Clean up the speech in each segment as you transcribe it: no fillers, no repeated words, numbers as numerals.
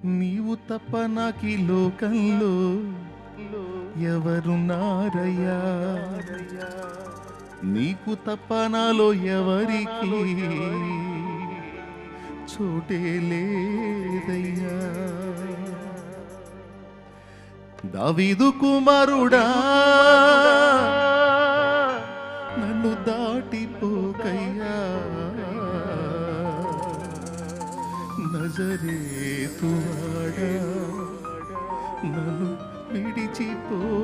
నీవు తప్ప నాకీ లోకంలో ఎవరున్నారయ్యా, నీకు తప్ప నాలో ఎవరికి చోటే లేదయ్యా. దావీదు కుమారుడా నన్ను దాటిపోకయ్యా, నజరేతువాడా నన్ను విడిచిపోకయ్యా.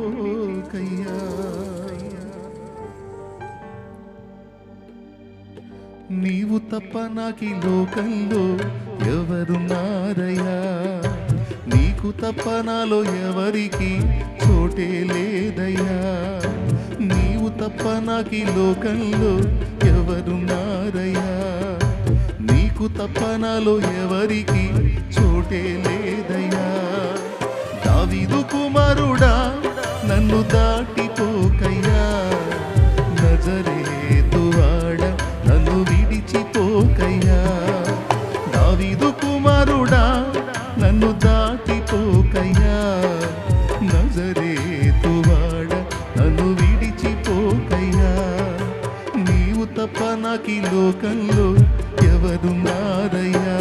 నీవు తప్ప నాకీ లోకంలో ఎవరున్నారయ్యా, నీకు తప్ప నాలో ఎవరికి చోటే లేదయ్యా. నీవు తప్ప నాకీ లోకంలో ఎవరున్నారయ్యా, నీకు తప్ప నాలో ఎవరికి చోటే లేదయ్యా. దావీదు కుమారుడా నన్ను దాటిపోకయ్యా, నజరేతువాడ నన్ను విడిచిపోకయ్యా. దావీదు కుమారుడా నన్ను దాటిపోకయ్యా, నజరేతువాడ నన్ను విడిచిపోకయ్యా. నీవు తప్ప నాకీ లోకంలో ఎవరున్నారయ్యా,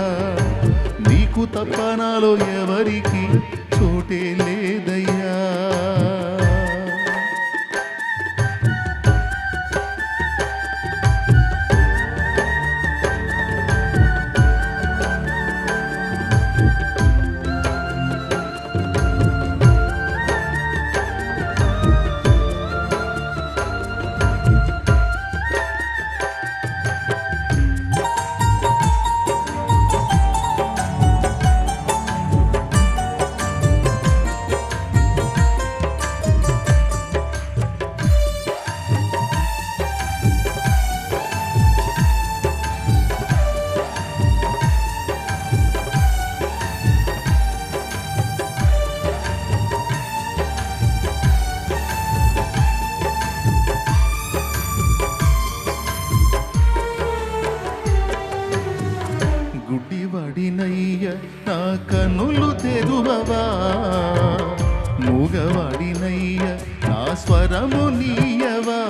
నీకు తప్ప నాలో ఎవరికి చోటే లేదయ్యా. గుడ్డివాడినయ్య నా కన్నులు తెరువవా, మూగవాడినయ్య నా స్వరము నీయవా.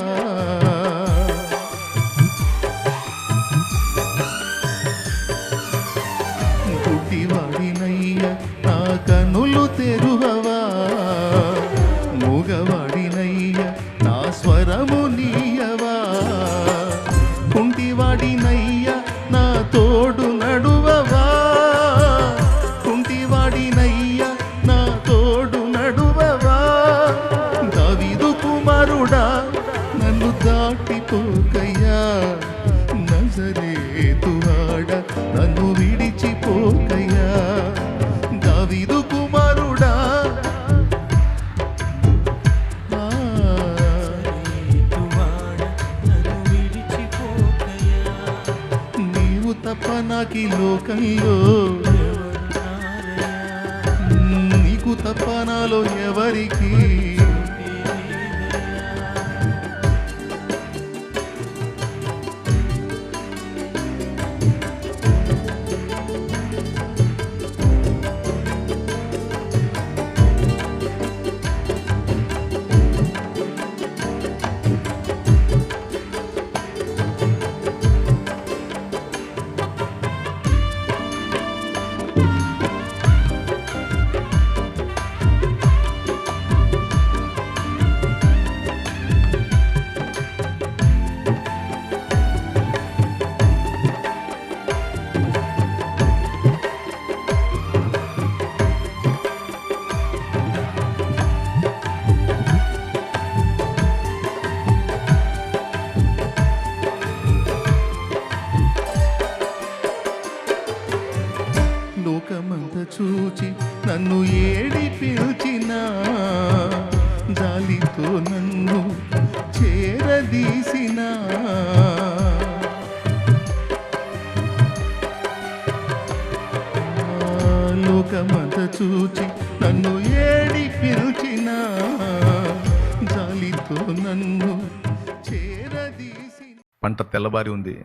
గుడ్డివాడినయ్య నా కన్నులు తెరువవా, మూగవాడినయ్య నా స్వరము నీయవా. కుంటివాడినయ్య నా తోడు నడువవా, కుంటివాడినయ్య నా తోడు నడువవా. దావీదు కుమారుడా నన్ను దాటిపోకయ్యా, నజరేతువాడ నన్ను విడిచిపోకయ్యా. దావీదు కుమారుడా నీవు తప్ప నాకీ లోకంలో, నీకు తప్ప నాలో ఎవరికి లోకమంత చూచి నన్ను ఏడి పిలిచిన, జాలితో నన్ను చేరదీసిన. లోకమంత చూచి నన్ను ఏడి పిలిచిన, జాలితో నన్ను చేరదీసిన. పంట తెల్లబారి ఉంది,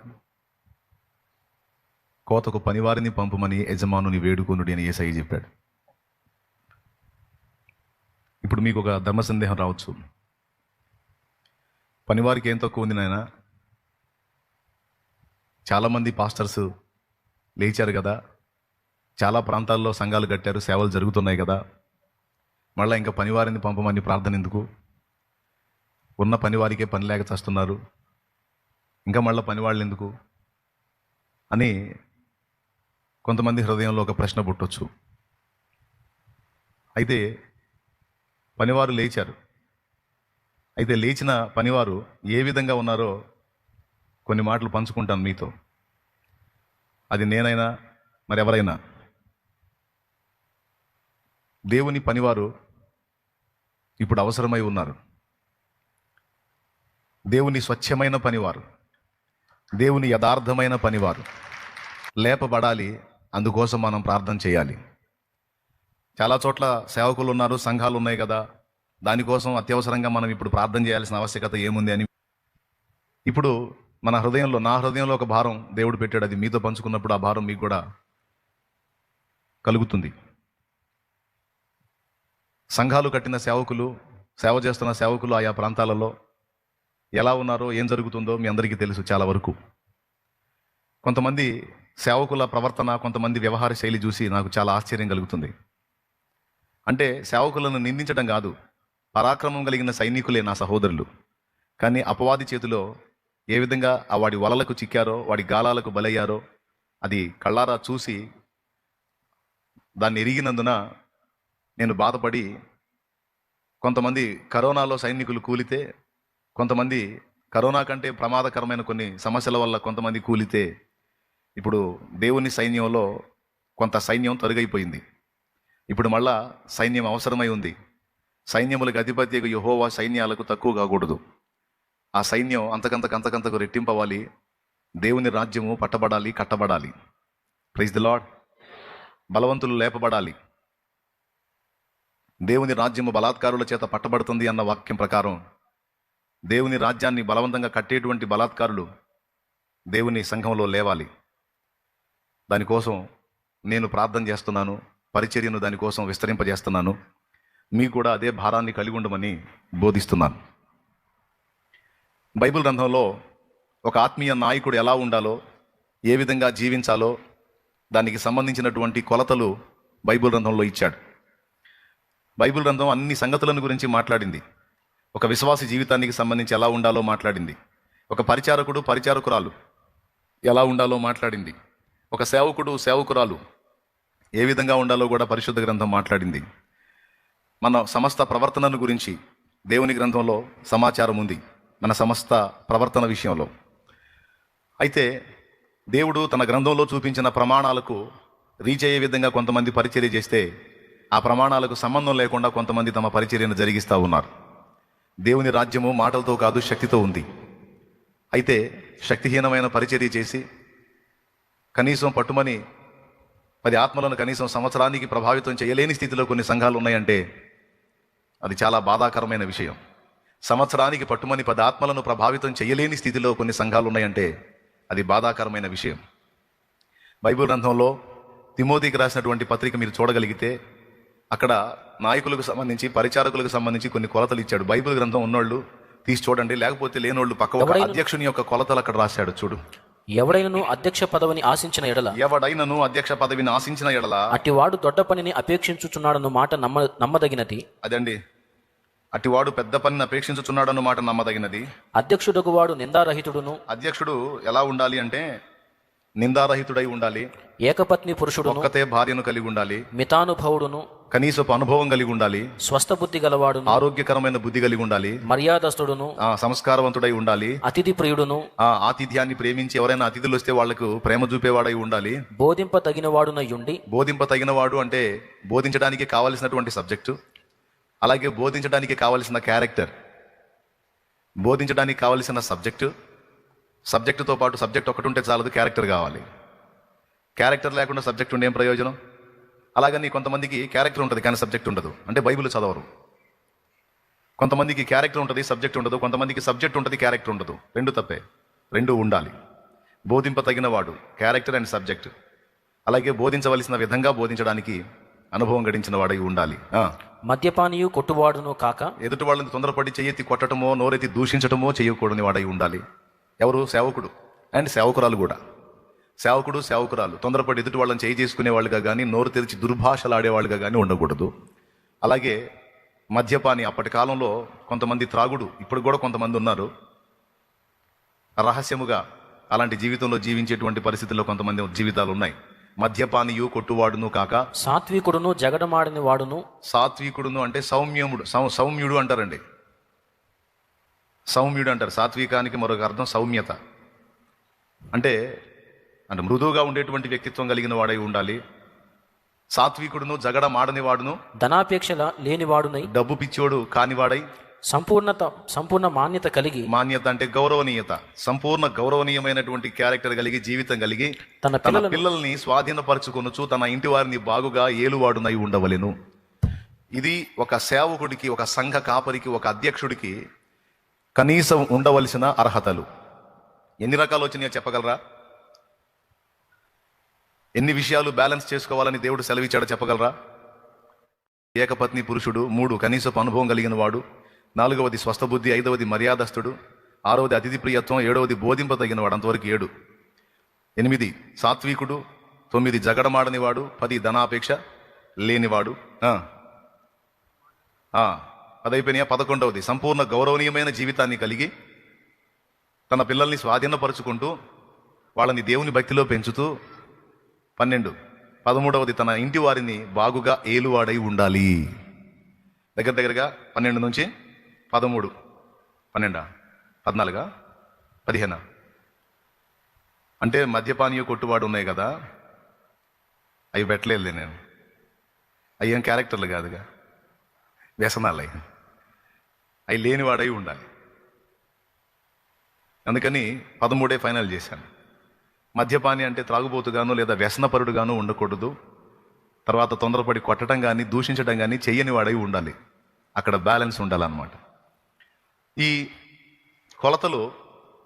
కోతకు పనివారిని పంపమని యజమానుని వేడుకొనుడి అని యేసయ్య చెప్పాడు. ఇప్పుడు మీకు ఒక ధర్మ సందేహం రావచ్చు, పనివారికి ఏం తక్కువ ఉంది నాయన, చాలామంది పాస్టర్స్ లేచారు కదా, చాలా ప్రాంతాల్లో సంఘాలు కట్టారు, సేవలు జరుగుతున్నాయి కదా, మళ్ళీ ఇంకా పనివారిని పంపమని ప్రార్థన ఎందుకు? ఉన్న పనివారికే పని లేక చేస్తున్నారు, ఇంకా మళ్ళీ పనివాళ్ళు ఎందుకు అని కొంతమంది హృదయంలో ఒక ప్రశ్న పుట్టొచ్చు. అయితే పనివారు లేచారు. అయితే లేచిన పనివారు ఏ విధంగా ఉన్నారో కొన్ని మాటలు పంచుకుంటాను మీతో. అది నేనైనా మరెవరైనా. దేవుని పనివారు ఇప్పుడు అవసరమై ఉన్నారు. దేవుని స్వచ్ఛమైన పనివారు, దేవుని యథార్థమైన పనివారు లేపబడాలి. అందుకోసం మనం ప్రార్థన చేయాలి. చాలా చోట్ల సేవకులు ఉన్నారు, సంఘాలు ఉన్నాయి కదా, దానికోసం అత్యవసరంగా మనం ఇప్పుడు ప్రార్థన చేయాల్సిన ఆవశ్యకత ఏముంది అని ఇప్పుడు మన హృదయంలో, నా హృదయంలో ఒక భారం దేవుడు పెట్టాడు. అది మీతో పంచుకున్నప్పుడు ఆ భారం మీకు కూడా కలుగుతుంది. సంఘాలు కట్టిన సేవకులు, సేవ చేస్తున్న సేవకులు ఆయా ప్రాంతాలలో ఎలా ఉన్నారో, ఏం జరుగుతుందో మీ అందరికీ తెలుసు. చాలా వరకు కొంతమంది సేవకుల ప్రవర్తన, కొంతమంది వ్యవహార శైలి చూసి నాకు చాలా ఆశ్చర్యం కలుగుతుంది. అంటే సేవకులను నిందించడం కాదు, పరాక్రమం కలిగిన సైనికులే నా సహోదరులు. కానీ అపవాది చేతిలో ఏ విధంగా వాడి వలలకు చిక్కారో, వాడి గాలాలకు బలయ్యారో అది కళ్ళారా చూసి దాన్ని ఎరిగినందున నేను బాధపడి, కొంతమంది కరోనాలో సైనికులు కూలితే, కొంతమంది కరోనా కంటే ప్రమాదకరమైన కొన్ని సమస్యల వల్ల కొంతమంది కూలితే, ఇప్పుడు దేవుని సైన్యంలో కొంత సైన్యం తరుగైపోయింది. ఇప్పుడు మళ్ళా సైన్యం అవసరమై ఉంది. సైన్యములకు అధిపతి యెహోవా సైన్యాలకు తక్కువ కాకూడదు. ఆ సైన్యం అంతకంతకు రెట్టింపవాలి. దేవుని రాజ్యము పట్టబడాలి, కట్టబడాలి. Praise the Lord. బలవంతులు లేపబడాలి. దేవుని రాజ్యము బలాత్కారుల చేత పట్టబడుతుంది అన్న వాక్యం ప్రకారం దేవుని రాజ్యాన్ని బలవంతంగా కట్టేటువంటి బలాత్కారులు దేవుని సంఘంలో లేవాలి. దానికోసం నేను ప్రార్థన చేస్తున్నాను, పరిచర్యను దానికోసం విస్తరింపజేస్తున్నాను. మీకు కూడా అదే భారాన్ని కలిగి ఉండమని బోధిస్తున్నాను. బైబిల్ గ్రంథంలో ఒక ఆత్మీయ నాయకుడు ఎలా ఉండాలో, ఏ విధంగా జీవించాలో దానికి సంబంధించినటువంటి కొలతలు బైబిల్ గ్రంథంలో ఇచ్చాడు. బైబిల్ గ్రంథం అన్ని సంగతులను గురించి మాట్లాడింది. ఒక విశ్వాసి జీవితానికి సంబంధించి ఎలా ఉండాలో మాట్లాడింది. ఒక పరిచారకుడు, పరిచారకురాలు ఎలా ఉండాలో మాట్లాడింది. ఒక సేవకుడు, సేవకురాలు ఏ విధంగా ఉండాలో కూడా పరిశుద్ధ గ్రంథం మాట్లాడింది. మన సమస్త ప్రవర్తనను గురించి దేవుని గ్రంథంలో సమాచారం ఉంది, మన సమస్త ప్రవర్తన విషయంలో. అయితే దేవుడు తన గ్రంథంలో చూపించిన ప్రమాణాలకు రీచ్ అయ్యే విధంగా కొంతమంది పరిచర్య చేస్తే, ఆ ప్రమాణాలకు సంబంధం లేకుండా కొంతమంది తమ పరిచర్యను జరిగిస్తూ ఉన్నారు. దేవుని రాజ్యము మాటలతో కాదు, శక్తితో ఉంది. అయితే శక్తిహీనమైన పరిచర్య చేసి కనీసం పట్టుమని 10 ఆత్మలను కనీసం సంవత్సరానికి ప్రభావితం చేయలేని స్థితిలో కొన్ని సంఘాలు ఉన్నాయంటే అది చాలా బాధాకరమైన విషయం. సంవత్సరానికి పట్టుమని 10 ఆత్మలను ప్రభావితం చేయలేని స్థితిలో కొన్ని సంఘాలు ఉన్నాయంటే అది బాధాకరమైన విషయం. బైబిల్ గ్రంథంలో తిమోతికి రాసినటువంటి పత్రిక మీరు చూడగలిగితే అక్కడ నాయకులకు సంబంధించి, పరిచారకులకు సంబంధించి కొన్ని కొలతలు ఇచ్చాడు. బైబిల్ గ్రంథం ఉన్నోళ్ళు తీసి చూడండి, లేకపోతే లేనోళ్ళు పక్క ఒక అధ్యక్షుని యొక్క కొలతలు అక్కడ రాశాడు. చూడు. ఎవడైనను అధ్యక్ష పదవిని ఆశించిన ఎడల అటివాడు దొడ్డ పనిని అపేక్షించుచున్నాడన్న మాట నమ్మదగినది. అదండి, అటివాడు పెద్ద పనిని అపేక్షించుచున్నాడన్న మాట నమ్మదగినది. అధ్యక్షుడకు వాడు నిందారహితుడును. అధ్యక్షుడు ఎలా ఉండాలి అంటే నిందారహితుడై ఉండాలి. ఏకపత్ని పురుషుడును, ఒక్కతే భార్యను కలిగి ఉండాలి. మితానుభవుడును, కనీసపు అనుభవం కలిగి ఉండాలి. స్వస్థ బుద్ధి గలవాడును, ఆరోగ్యకరమైన బుద్ధి కలిగి ఉండాలి. మర్యాదస్తుడును, సంస్కారవంతుడై ఉండాలి. అతిథి ప్రియుడును, ఆతిథ్యాన్ని ప్రేమించి ఎవరైనా అతిథులు వస్తే వాళ్లకు ప్రేమ చూపేవాడై ఉండాలి. బోధింప తగినవాడునయ్యుండి. బోధింప తగినవాడు అంటే బోధించడానికి కావలసినటువంటి సబ్జెక్టు, అలాగే బోధించడానికి కావలసిన క్యారెక్టర్. బోధించడానికి కావలసిన సబ్జెక్టుతో పాటు సబ్జెక్ట్ ఒకటి ఉంటే చాలదు, క్యారెక్టర్ కావాలి. క్యారెక్టర్ లేకుండా సబ్జెక్ట్ ఉండే ఏం ప్రయోజనం? అలాగని కొంతమందికి క్యారెక్టర్ ఉంటుంది కానీ సబ్జెక్ట్ ఉండదు, అంటే బైబిల్ చదవరు. కొంతమందికి క్యారెక్టర్ ఉంటుంది, సబ్జెక్ట్ ఉండదు. కొంతమందికి సబ్జెక్ట్ ఉంటుంది, క్యారెక్టర్ ఉండదు. రెండు తప్పే. రెండు ఉండాలి. బోధింపతగిన వాడు, క్యారెక్టర్ అండ్ సబ్జెక్ట్. అలాగే బోధించవలసిన విధంగా బోధించడానికి అనుభవం గడించిన వాడై ఉండాలి. మద్యపానీయు కొట్టువాడును కాక, ఎదుటి వాళ్ళని తొందరపడి చెయ్యెత్తి కొట్టడమో నోరెత్తి దూషించటమో చేయకూడని వాడై ఉండాలి. ఎవరు? సేవకుడు అండ్ సేవకురాలు కూడా. సేవకుడు సేవకురాలు తొందరపడి ఎదుటి వాళ్ళని చేయి చేసుకునే వాళ్ళుగా కానీ, నోరు తెరిచి దుర్భాషలు ఆడేవాళ్ళుగా కానీ ఉండకూడదు. అలాగే మద్యపాని, అప్పటి కాలంలో కొంతమంది త్రాగుడు, ఇప్పుడు కూడా కొంతమంది ఉన్నారు, రహస్యముగా అలాంటి జీవితంలో జీవించేటువంటి పరిస్థితుల్లో కొంతమంది జీవితాలు ఉన్నాయి. మద్యపానియు కొట్టువాడును కాక, సాత్వికుడును జగడమాడని వాడును. సాత్వికుడును అంటే సౌమ్యుడు అంటారండి. సౌమ్యుడు అంటారు. సాత్వికానికి మరొక అర్థం సౌమ్యత. అంటే మృదువుగా ఉండేటువంటి వ్యక్తిత్వం కలిగిన వాడై ఉండాలి. సాత్వికుడును జగడ మాడని వాడును, ధనాపేక్షల లేనివాడునై, డబ్బు పిచ్చోడు కానివాడై, సంపూర్ణ మాన్యత కలిగి, మాన్యత అంటే గౌరవనీయత, సంపూర్ణ గౌరవనీయమైనటువంటి క్యారెక్టర్ కలిగి, జీవితం కలిగి, తన పిల్లల్ని స్వాధీనపరచుకొనుచు తన ఇంటి వారిని బాగుగా ఏలువాడునై ఉండవలెను. ఇది ఒక సేవకుడికి, ఒక సంఘ కాపరికి, ఒక అధ్యక్షుడికి కనీసం ఉండవలసిన అర్హతలు. ఎన్ని రకాలు వచ్చినాయో చెప్పగలరా? ఎన్ని విషయాలు బ్యాలెన్స్ చేసుకోవాలని దేవుడు సెలవిచ్చాడో చెప్పగలరా? ఏకపత్ని పురుషుడు, 3 కనీసపు అనుభవం కలిగిన వాడు, 4వది స్వస్థబుద్ధి, 5వది మర్యాదస్తుడు, 6వది అతిథి ప్రియత్వం, 7వది బోధింపతగిన వాడు, అంతవరకు 7. 8 సాత్వికుడు, 9 జగడమాడని వాడు, 10 ధనాపేక్ష లేనివాడు, 10 అయిపోయినాయా? 11వది సంపూర్ణ గౌరవనీయమైన జీవితాన్ని కలిగి తన పిల్లల్ని స్వాధీనపరుచుకుంటూ వాళ్ళని దేవుని భక్తిలో పెంచుతూ, 13వది తన ఇంటి వారిని బాగుగా ఏలువాడై ఉండాలి. దగ్గరగా 12 నుంచి 13, 12, 14, 15 అంటే మద్యపానీయ కొట్టువాడు ఉన్నాయి కదా, అవి పెట్టలేదు నేను. అవి ఏం క్యారెక్టర్లు కాదుగా, వ్యసనాలు. అవి లేనివాడై ఉండాలి. అందుకని 13 ఫైనల్ చేశాను. మద్యపాని అంటే త్రాగుబోతుగాను లేదా వ్యసనపరుడుగాను ఉండకూడదు. తర్వాత తొందరపడి కొట్టడం కానీ దూషించడం కానీ చెయ్యని వాడై ఉండాలి. అక్కడ బ్యాలెన్స్ ఉండాలన్నమాట. ఈ కొలతలు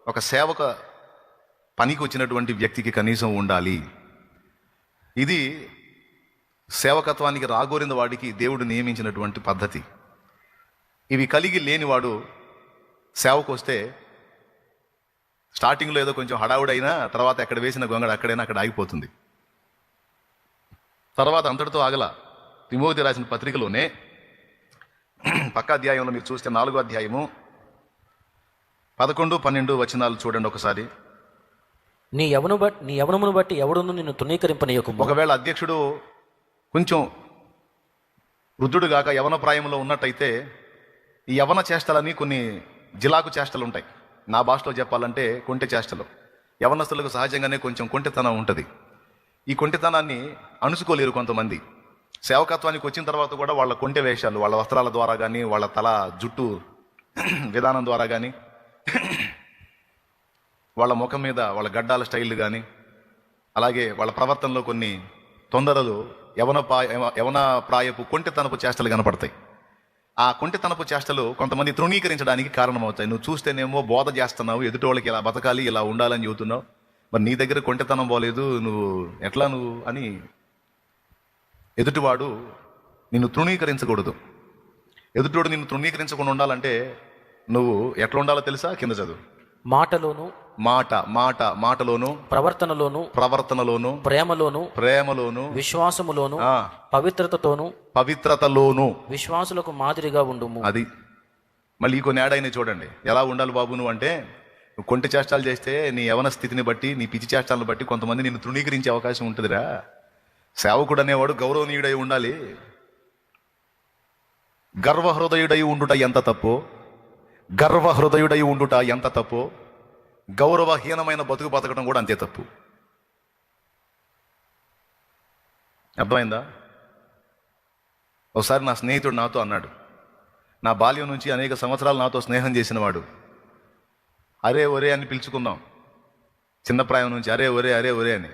ఒక సేవక పనికి వచ్చినటువంటి వ్యక్తికి కనీసం ఉండాలి. ఇది సేవకత్వానికి రాగోరిన వాడికి దేవుడు నియమించినటువంటి పద్ధతి. ఇవి కలిగి లేనివాడు సేవకు వస్తే స్టార్టింగ్లో ఏదో కొంచెం హడావుడైనా తర్వాత ఎక్కడ వేసిన గొంగడ అక్కడైనా అక్కడ ఆగిపోతుంది. తర్వాత అంతటితో ఆగల. తిమోతి రాసిన పత్రికలోనే పక్క అధ్యాయంలో మీరు చూస్తే 4వ అధ్యాయము 11, 12 వచనాలు చూడండి ఒకసారి. నీ యవనమును బట్టి ఎవడును నిన్ను తృణీకరింపనీయకుము. ఒకవేళ అధ్యక్షుడు కొంచెం వృద్ధుడు గాక యవన ప్రాయంలో ఉన్నట్టయితే ఈ యవన చేష్టలని కొన్ని జిలాకు చేష్టలు ఉంటాయి. నా భాషలో చెప్పాలంటే కొంటె చేష్టలు. యవనస్తులకు సహజంగానే కొంచెం కొంటెతనం ఉంటుంది. ఈ కొంటెతనాన్ని అణుచుకోలేరు కొంతమంది. సేవకత్వానికి వచ్చిన తర్వాత కూడా వాళ్ళ కొంటె వేషాలు, వాళ్ళ వస్త్రాల ద్వారా కానీ, వాళ్ళ తల జుట్టు విధానం ద్వారా కానీ, వాళ్ళ ముఖం మీద వాళ్ళ గడ్డాల స్టైల్ కానీ, అలాగే వాళ్ళ ప్రవర్తనలో కొన్ని తొందరలు యవన ప్రాయపు కొంటెతనపు చేష్టలు కనపడతాయి. ఆ కొంటెతనపు చేష్టలు కొంతమంది తృణీకరించడానికి కారణమవుతాయి. నువ్వు చూస్తేనేమో బోధ చేస్తున్నావు, ఎదుటి వాళ్ళకి ఇలా బతకాలి, ఇలా ఉండాలని చెబుతున్నావు, మరి నీ దగ్గర కొంటెతనం పోలేదు, నువ్వు ఎట్లా అని ఎదుటివాడు నిన్ను తృణీకరించకూడదు. ఎదుటివాడు నిన్ను తృణీకరించకుండా ఉండాలంటే నువ్వు ఎట్లా ఉండాలో తెలుసా? కింద చదువు. మాటలోను, ప్రవర్తనలోను, ప్రేమలోను, పవిత్రతలోను విశ్వాసులకు మాదిరిగా ఉండుము. అది మళ్ళీ కొన్ని యాడ్ అయినా చూడండి. ఎలా ఉండాలి బాబు నువ్వు అంటే, నువ్వు కొంటి చేష్టాలు చేస్తే నీ యవన స్థితిని బట్టి, నీ పిచ్చి చేష్టాలను బట్టి కొంతమంది నిన్ను తృణీకరించే అవకాశం ఉంటుందిరా. సేవకుడు అనేవాడు గౌరవనీయుడై ఉండాలి. గర్వహృదయుడై ఉండుట ఎంత తప్పో, గౌరవహీనమైన బతుకు బతకడం కూడా అంతే తప్పు. అర్థమైందా? ఒకసారి నా స్నేహితుడు నాతో అన్నాడు, నా బాల్యం నుంచి అనేక సంవత్సరాలు నాతో స్నేహం చేసినవాడు, అరే ఒరే అని పిలుచుకుందాం. చిన్న ప్రాయం నుంచి అరే ఒరే అని.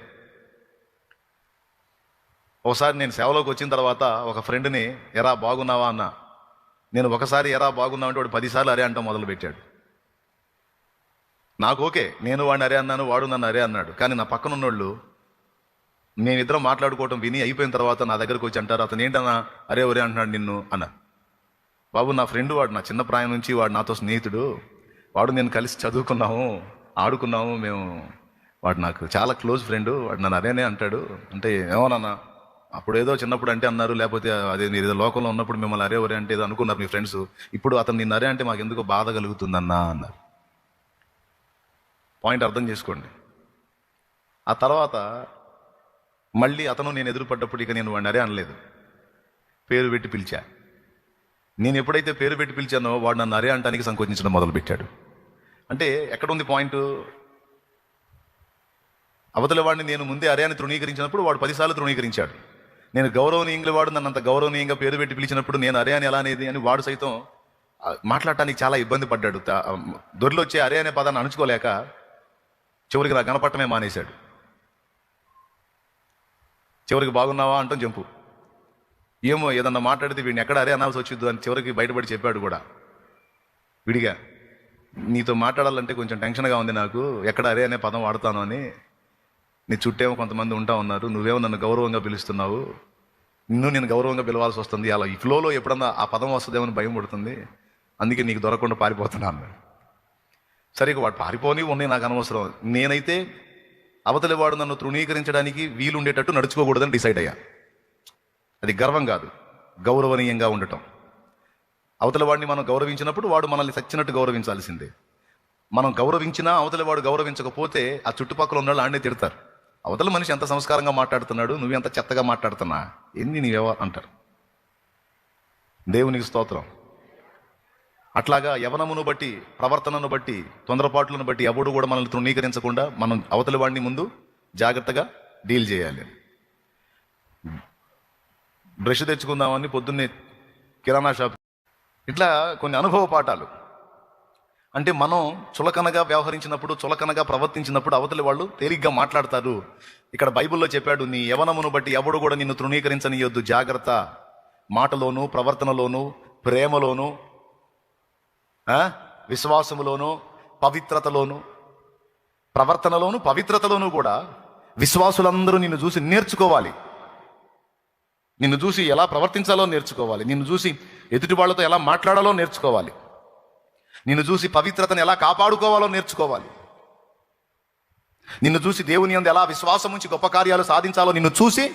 ఒకసారి నేను సేవలోకి వచ్చిన తర్వాత ఒక ఫ్రెండ్ని ఎరా బాగున్నావా అన్నా. నేను ఒకసారి ఎరా బాగున్నావు అంటే వాడు 10 సార్లు అరే అంటాం మొదలుపెట్టాడు. నాకు ఓకే, నేను వాడిని అరే అన్నాను, వాడు నన్ను అరే అన్నాడు. కానీ నా పక్కన ఉన్నోళ్ళు మేమిద్దరం మాట్లాడుకోవటం విని అయిపోయిన తర్వాత నా దగ్గరకు వచ్చి అంటారు, అతను ఏంటన్నా అరే ఒరే అంటున్నాడు నిన్ను అన్న. బాబు, నా ఫ్రెండ్ వాడు, నా చిన్న ప్రాయం నుంచి వాడు నాతో స్నేహితుడు, వాడు నేను కలిసి చదువుకున్నాము, ఆడుకున్నాము మేము, వాడు నాకు చాలా క్లోజ్ ఫ్రెండ్, వాడు నన్ను అరేనే అంటాడు. అంటే ఏమోనన్నా, అప్పుడు ఏదో చిన్నప్పుడు అంటే అన్నారు, లేకపోతే అదే మీరు ఏదో లోకంలో ఉన్నప్పుడు మిమ్మల్ని అరే ఒరే అంటే ఏదో అనుకున్నారు మీ ఫ్రెండ్స్, ఇప్పుడు అతను నిన్ను అరే అంటే మాకు ఎందుకో బాధ కలుగుతుందన్నా అన్నారు. పాయింట్ అర్థం చేసుకోండి. ఆ తర్వాత మళ్ళీ అతను నేను ఎదురుపడ్డప్పుడు ఇక నేను వాడిని అరే అనలేదు, పేరు పెట్టి పిలిచా. నేను ఎప్పుడైతే పేరు పెట్టి పిలిచానో వాడు నన్ను అరే అంటానికి సంకోచించడం మొదలుపెట్టాడు. అంటే ఎక్కడుంది పాయింట్? అవతల వాడిని నేను ముందే అరే అని తృణీకరించినప్పుడు వాడు 10 సార్లు తృణీకరించాడు. నేను గౌరవనీయంగా వాడు నన్ను అంత గౌరవనీయంగా పేరు పెట్టి పిలిచినప్పుడు నేను అరే అని ఎలా అనేది అని వాడు సైతం మాట్లాడటానికి చాలా ఇబ్బంది పడ్డాడు. దొరిలో వచ్చే అరే అనే పదాన్ని అణుచుకోలేక చివరికి నా కనపడటమే మానేశాడు. చివరికి బాగున్నావా అంటాం జంపు, ఏమో ఏదన్నా మాట్లాడితే వీడిని ఎక్కడ అరే అనాల్సి వచ్చిద్దు అని చివరికి బయటపడి చెప్పాడు కూడా విడిగా. నీతో మాట్లాడాలంటే కొంచెం టెన్షన్గా ఉంది నాకు, ఎక్కడ అరే అనే పదం వాడతాను అని. నీ చుట్టేమో కొంతమంది ఉంటా ఉన్నారు, నువ్వేమో నన్ను గౌరవంగా పిలుస్తున్నావు, నేను గౌరవంగా పిలవాల్సి వస్తుంది, అలా ఈ ఫ్లోలో ఎప్పుడన్నా ఆ పదం వస్తుందేమో అని భయం పడుతుంది, అందుకే నీకు దొరకకుండా పారిపోతున్నాను. సరే, ఇక వాడు పారిపోని ఉన్నాయి, నాకు అనవసరం. నేనైతే అవతలి వాడు నన్ను తృణీకరించడానికి వీలుండేటట్టు నడుచుకోకూడదని డిసైడ్ అయ్యా. అది గర్వం కాదు, గౌరవనీయంగా ఉండటం. అవతల వాడిని మనం గౌరవించినప్పుడు వాడు మనల్ని సచ్చినట్టు గౌరవించాల్సిందే. మనం గౌరవించినా అవతలి వాడు గౌరవించకపోతే ఆ చుట్టుపక్కల ఉన్న వాళ్ళు ఆడనే తిడతారు, అవతల మనిషి ఎంత సంస్కారంగా మాట్లాడుతున్నాడు, నువ్వెంత చెత్తగా మాట్లాడుతున్నా, ఎన్ని నీవేవో అంటారు. దేవునికి స్తోత్రం. అట్లాగా యవనమును బట్టి, ప్రవర్తనను బట్టి, తొందరపాట్లను బట్టి ఎవడు కూడా మనల్ని తృణీకరించకుండా మనం అవతలి వాడిని ముందు జాగ్రత్తగా డీల్ చేయాలి. బ్రష్ తెచ్చుకుందామని పొద్దున్నే కిరాణా షాప్, ఇట్లా కొన్ని అనుభవ పాఠాలు. అంటే మనం చులకనగా వ్యవహరించినప్పుడు, చులకనగా ప్రవర్తించినప్పుడు అవతలి వాళ్ళు తేలిగ్గా మాట్లాడతారు. ఇక్కడ బైబిల్లో చెప్పాడు, నీ యవనమును బట్టి ఎవడు కూడా నిన్ను తృణీకరించనియొద్దు, జాగ్రత్త. మాటలోను, ప్రవర్తనలోను, ప్రేమలోను, విశ్వాసములోను, పవిత్రతలోను, ప్రవర్తనలోను, పవిత్రతలోను కూడా విశ్వాసులందరూ నిన్ను చూసి నేర్చుకోవాలి. నిన్ను చూసి ఎలా ప్రవర్తించాలో నేర్చుకోవాలి, నిన్ను చూసి ఎదుటి వాళ్ళతో ఎలా మాట్లాడాలో నేర్చుకోవాలి, నిన్ను చూసి పవిత్రతను ఎలా కాపాడుకోవాలో నేర్చుకోవాలి, నిన్ను చూసి దేవుని యందు ఎలా విశ్వాసం ఉంచి గొప్ప కార్యాలు సాధించాలో నిన్ను చూసి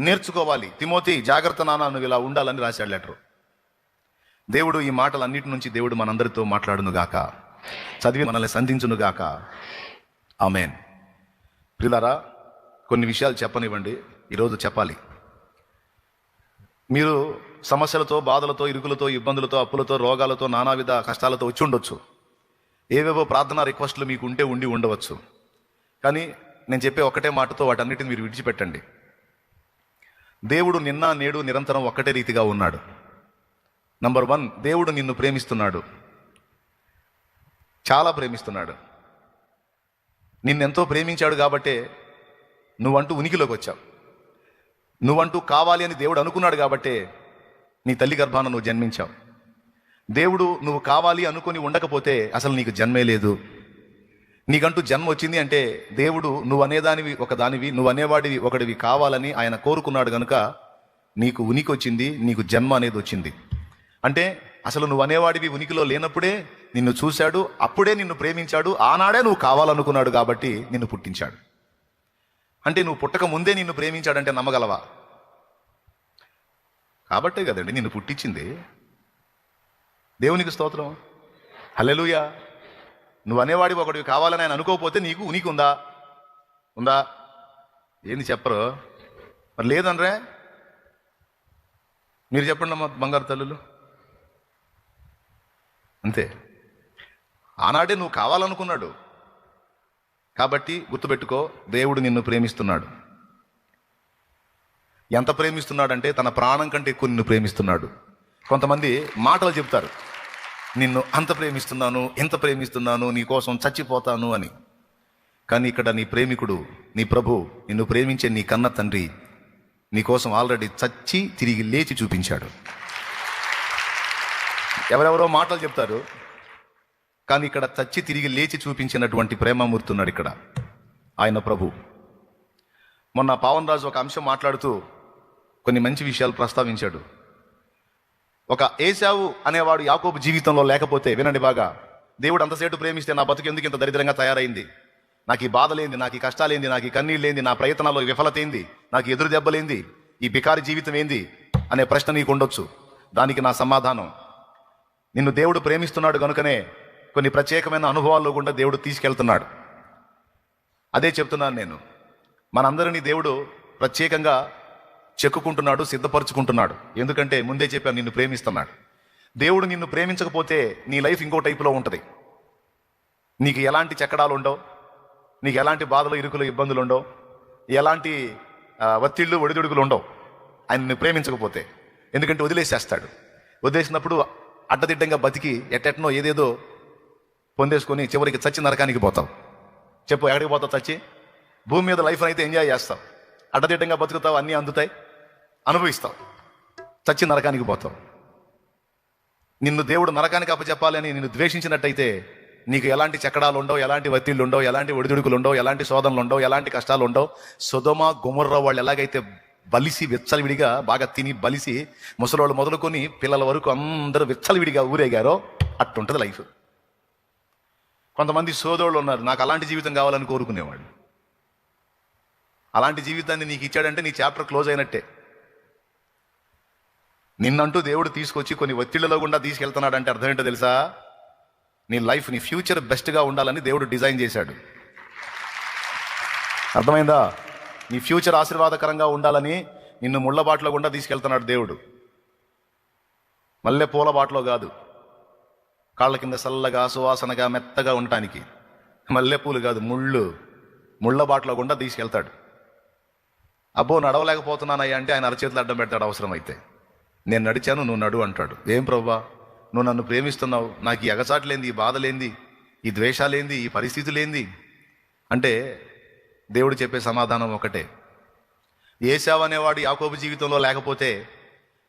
నేర్చుకోవాలి. తిమోతి, జాగ్రత్త నాన్న, నువ్వు ఇలా ఉండాలని రాశాడు లెటర్. దేవుడు ఈ మాటలన్నిటి నుంచి దేవుడు మనందరితో మాట్లాడును గాక, చదివి మనల్ని సంధించును గాక. ఆమేన్. ప్రియులారా, కొన్ని విషయాలు చెప్పనివ్వండి, ఈరోజు చెప్పాలి. మీరు సమస్యలతో, బాధలతో, ఇరుకులతో, ఇబ్బందులతో, అప్పులతో, రోగాలతో, నానావిధ కష్టాలతో వచ్చి ఉండొచ్చు. ఏవేవో ప్రార్థనా రిక్వెస్ట్లు మీకు ఉండి ఉండవచ్చు. కానీ నేను చెప్పే ఒక్కటే మాటతో వాటన్నిటిని మీరు విడిచిపెట్టండి. దేవుడు నిన్న, నేడు, నిరంతరం ఒక్కటే రీతిగా ఉన్నాడు. నంబర్ 1, దేవుడు నిన్ను ప్రేమిస్తున్నాడు, చాలా ప్రేమిస్తున్నాడు. నిన్నెంతో ప్రేమించాడు కాబట్టే నువ్వంటూ ఉనికిలోకి వచ్చావు. నువ్వంటూ కావాలి అని దేవుడు అనుకున్నాడు కాబట్టే నీ తల్లి గర్భాన నువ్వు జన్మించావు. దేవుడు నువ్వు కావాలి అనుకుని ఉండకపోతే అసలు నీకు జన్మే లేదు. నీకంటూ జన్మ వచ్చింది అంటే దేవుడు నువ్వు అనేదానివి ఒకదానివి, నువ్వు అనేవాడివి ఒకడివి కావాలని ఆయన కోరుకున్నాడు కనుక నీకు ఉనికి వచ్చింది, నీకు జన్మ అనేది వచ్చింది. అంటే అసలు నువ్వు అనేవాడివి ఉనికిలో లేనప్పుడే నిన్ను చూశాడు, అప్పుడే నిన్ను ప్రేమించాడు, ఆనాడే నువ్వు కావాలనుకున్నాడు కాబట్టి నిన్ను పుట్టించాడు. అంటే నువ్వు పుట్టక ముందే నిన్ను ప్రేమించాడంటే నమ్మగలవా? కాబట్టే కదండి నిన్ను పుట్టించింది. దేవునికి స్తోత్రం, హల్లెలూయా. నువ్వు అనేవాడి ఒకడివి కావాలని ఆయన అనుకోకపోతే నీకు ఉనికి ఉందా? ఏంది చెప్పరు? మరి లేదనరే, మీరు చెప్పండి అమ్మా బంగారు తల్లులు. అంతే, ఆనాడే నువ్వు కావాలనుకున్నాడు కాబట్టి గుర్తుపెట్టుకో, దేవుడు నిన్ను ప్రేమిస్తున్నాడు. ఎంత ప్రేమిస్తున్నాడంటే తన ప్రాణం కంటే ఎక్కువ నిన్ను ప్రేమిస్తున్నాడు. కొంతమంది మాటలు చెప్తారు, నిన్ను అంత ప్రేమిస్తున్నాను, ఎంత ప్రేమిస్తున్నాను, నీ కోసం చచ్చిపోతాను అని. కానీ ఇక్కడ నీ ప్రేమికుడు, నీ ప్రభు, నిన్ను ప్రేమించే నీ కన్న తండ్రి నీ కోసం ఆల్రెడీ చచ్చి తిరిగి లేచి చూపించాడు. ఎవరెవరో మాటలు చెప్తారు, కానీ ఇక్కడ చచ్చి తిరిగి లేచి చూపించినటువంటి ప్రేమమూర్తి ఉన్నాడు ఇక్కడ, ఆయన ప్రభు. మొన్న పావన్ రాజు ఒక అంశం మాట్లాడుతూ కొన్ని మంచి విషయాలు ప్రస్తావించాడు. ఒక ఏశావు అనేవాడు యాకోబు జీవితంలో లేకపోతే, వినండి బాగా, దేవుడు అంతసేటు ప్రేమిస్తే నా బతుకు ఎందుకు ఇంత దరిద్రంగా తయారైంది, నాకు ఈ బాధలేంది, నాకు ఈ కష్టాలేంది, నాకు ఈ కన్నీళ్ళేంది, నా ప్రయత్నాల్లో విఫలత ఏంది, నాకు ఎదురు దెబ్బలేంది, ఈ బికారి జీవితం ఏంది అనే ప్రశ్న నీకు ఉండొచ్చు. దానికి నా సమాధానం, నిన్ను దేవుడు ప్రేమిస్తున్నాడు కనుకనే కొన్ని ప్రత్యేకమైన అనుభవాల్లో గుండా దేవుడు తీసుకెళ్తున్నాడు. అదే చెప్తున్నాను నేను. మనందరినీ దేవుడు ప్రత్యేకంగా చెక్కుకుంటున్నాడు, సిద్ధపరచుకుంటున్నాడు. ఎందుకంటే ముందే చెప్పాను, నిన్ను ప్రేమిస్తున్నాడు. దేవుడు నిన్ను ప్రేమించకపోతే నీ లైఫ్ ఇంకో టైపులో ఉంటుంది. నీకు ఎలాంటి చెక్కడాలు ఉండవు, నీకు ఎలాంటి బాధలు, ఇరుకులు, ఇబ్బందులు ఉండవు, ఎలాంటి ఒత్తిళ్ళు, ఒడిదుడుకులు ఉండవు ఆయన నిన్ను ప్రేమించకపోతే. ఎందుకంటే వదిలేసేస్తాడు. వదిలేసినప్పుడు అడ్డదిడ్డంగా బతికి ఎట్టెట్నో ఏదేదో పొందేసుకొని చివరికి చచ్చి నరకానికి పోతావు. చెప్పు, ఎక్కడికి పోతావు? చచ్చి భూమి మీద లైఫ్ అయితే ఎంజాయ్ చేస్తావు, అడ్డదిడ్డంగా బతుకుతావు, అన్నీ అందుతాయి, అనుభవిస్తావు, చచ్చి నరకానికి పోతావు. నిన్ను దేవుడు నరకానికి అప్పచెప్పాలని నిన్ను ద్వేషించినట్టయితే నీకు ఎలాంటి చెక్కడాలు ఉండవు, ఎలాంటి ఒత్తిళ్ళు ఉండవు, ఎలాంటి ఒడిదుడుకులు ఉండవు, ఎలాంటి శోధనలు ఉండవు, ఎలాంటి కష్టాలు ఉండవు. సొదొమ గొమొర్రా వాళ్ళు ఎలాగైతే బలిసి విచ్చలవిడిగా బాగా తిని బలిసి ముసలోళ్ళు మొదలుకొని పిల్లల వరకు అందరూ విచ్చలవిడిగా ఊరేగారో అట్టుంటుంది లైఫ్. కొంతమంది సోదరులు ఉన్నారు, నాకు అలాంటి జీవితం కావాలని కోరుకునేవాళ్ళు. అలాంటి జీవితాన్ని నీకు ఇచ్చాడంటే నీ చాప్టర్ క్లోజ్ అయినట్టే. నిన్నంటూ దేవుడు తీసుకొచ్చి కొన్ని ఒత్తిళ్లలో గుండా తీసుకెళ్తున్నాడంటే అర్థం ఏంటో తెలుసా? నీ లైఫ్, నీ ఫ్యూచర్ బెస్ట్గా ఉండాలని దేవుడు డిజైన్ చేశాడు. అర్థమైందా? నీ ఫ్యూచర్ ఆశీర్వాదకరంగా ఉండాలని నిన్ను ముళ్ళ బాటలో గుండా తీసుకెళ్తున్నాడు దేవుడు. మల్లె పూల బాటలో కాదు, కాళ్ళ కింద చల్లగా సువాసనగా మెత్తగా ఉండటానికి. మల్లెపూలు కాదు, ముళ్ళ బాటలో గుండా తీసుకెళ్తాడు. అబ్బో నడవలేకపోతున్నానయ్యా అంటే ఆయన అరచేతులు అడ్డం పెడతాడు అవసరమైతే. నేను నడిచాను, నువ్వు నడు అంటాడు. ఏం ప్రభువా, నువ్వు నన్ను ప్రేమిస్తున్నావు, నాకు ఈ ఎగచాట్లేంది, ఈ బాధలేంది, ఈ ద్వేషాలేంది, ఈ పరిస్థితులేంది అంటే దేవుడు చెప్పే సమాధానం ఒకటే. ఏశావు అనేవాడు యాకోబు జీవితంలో లేకపోతే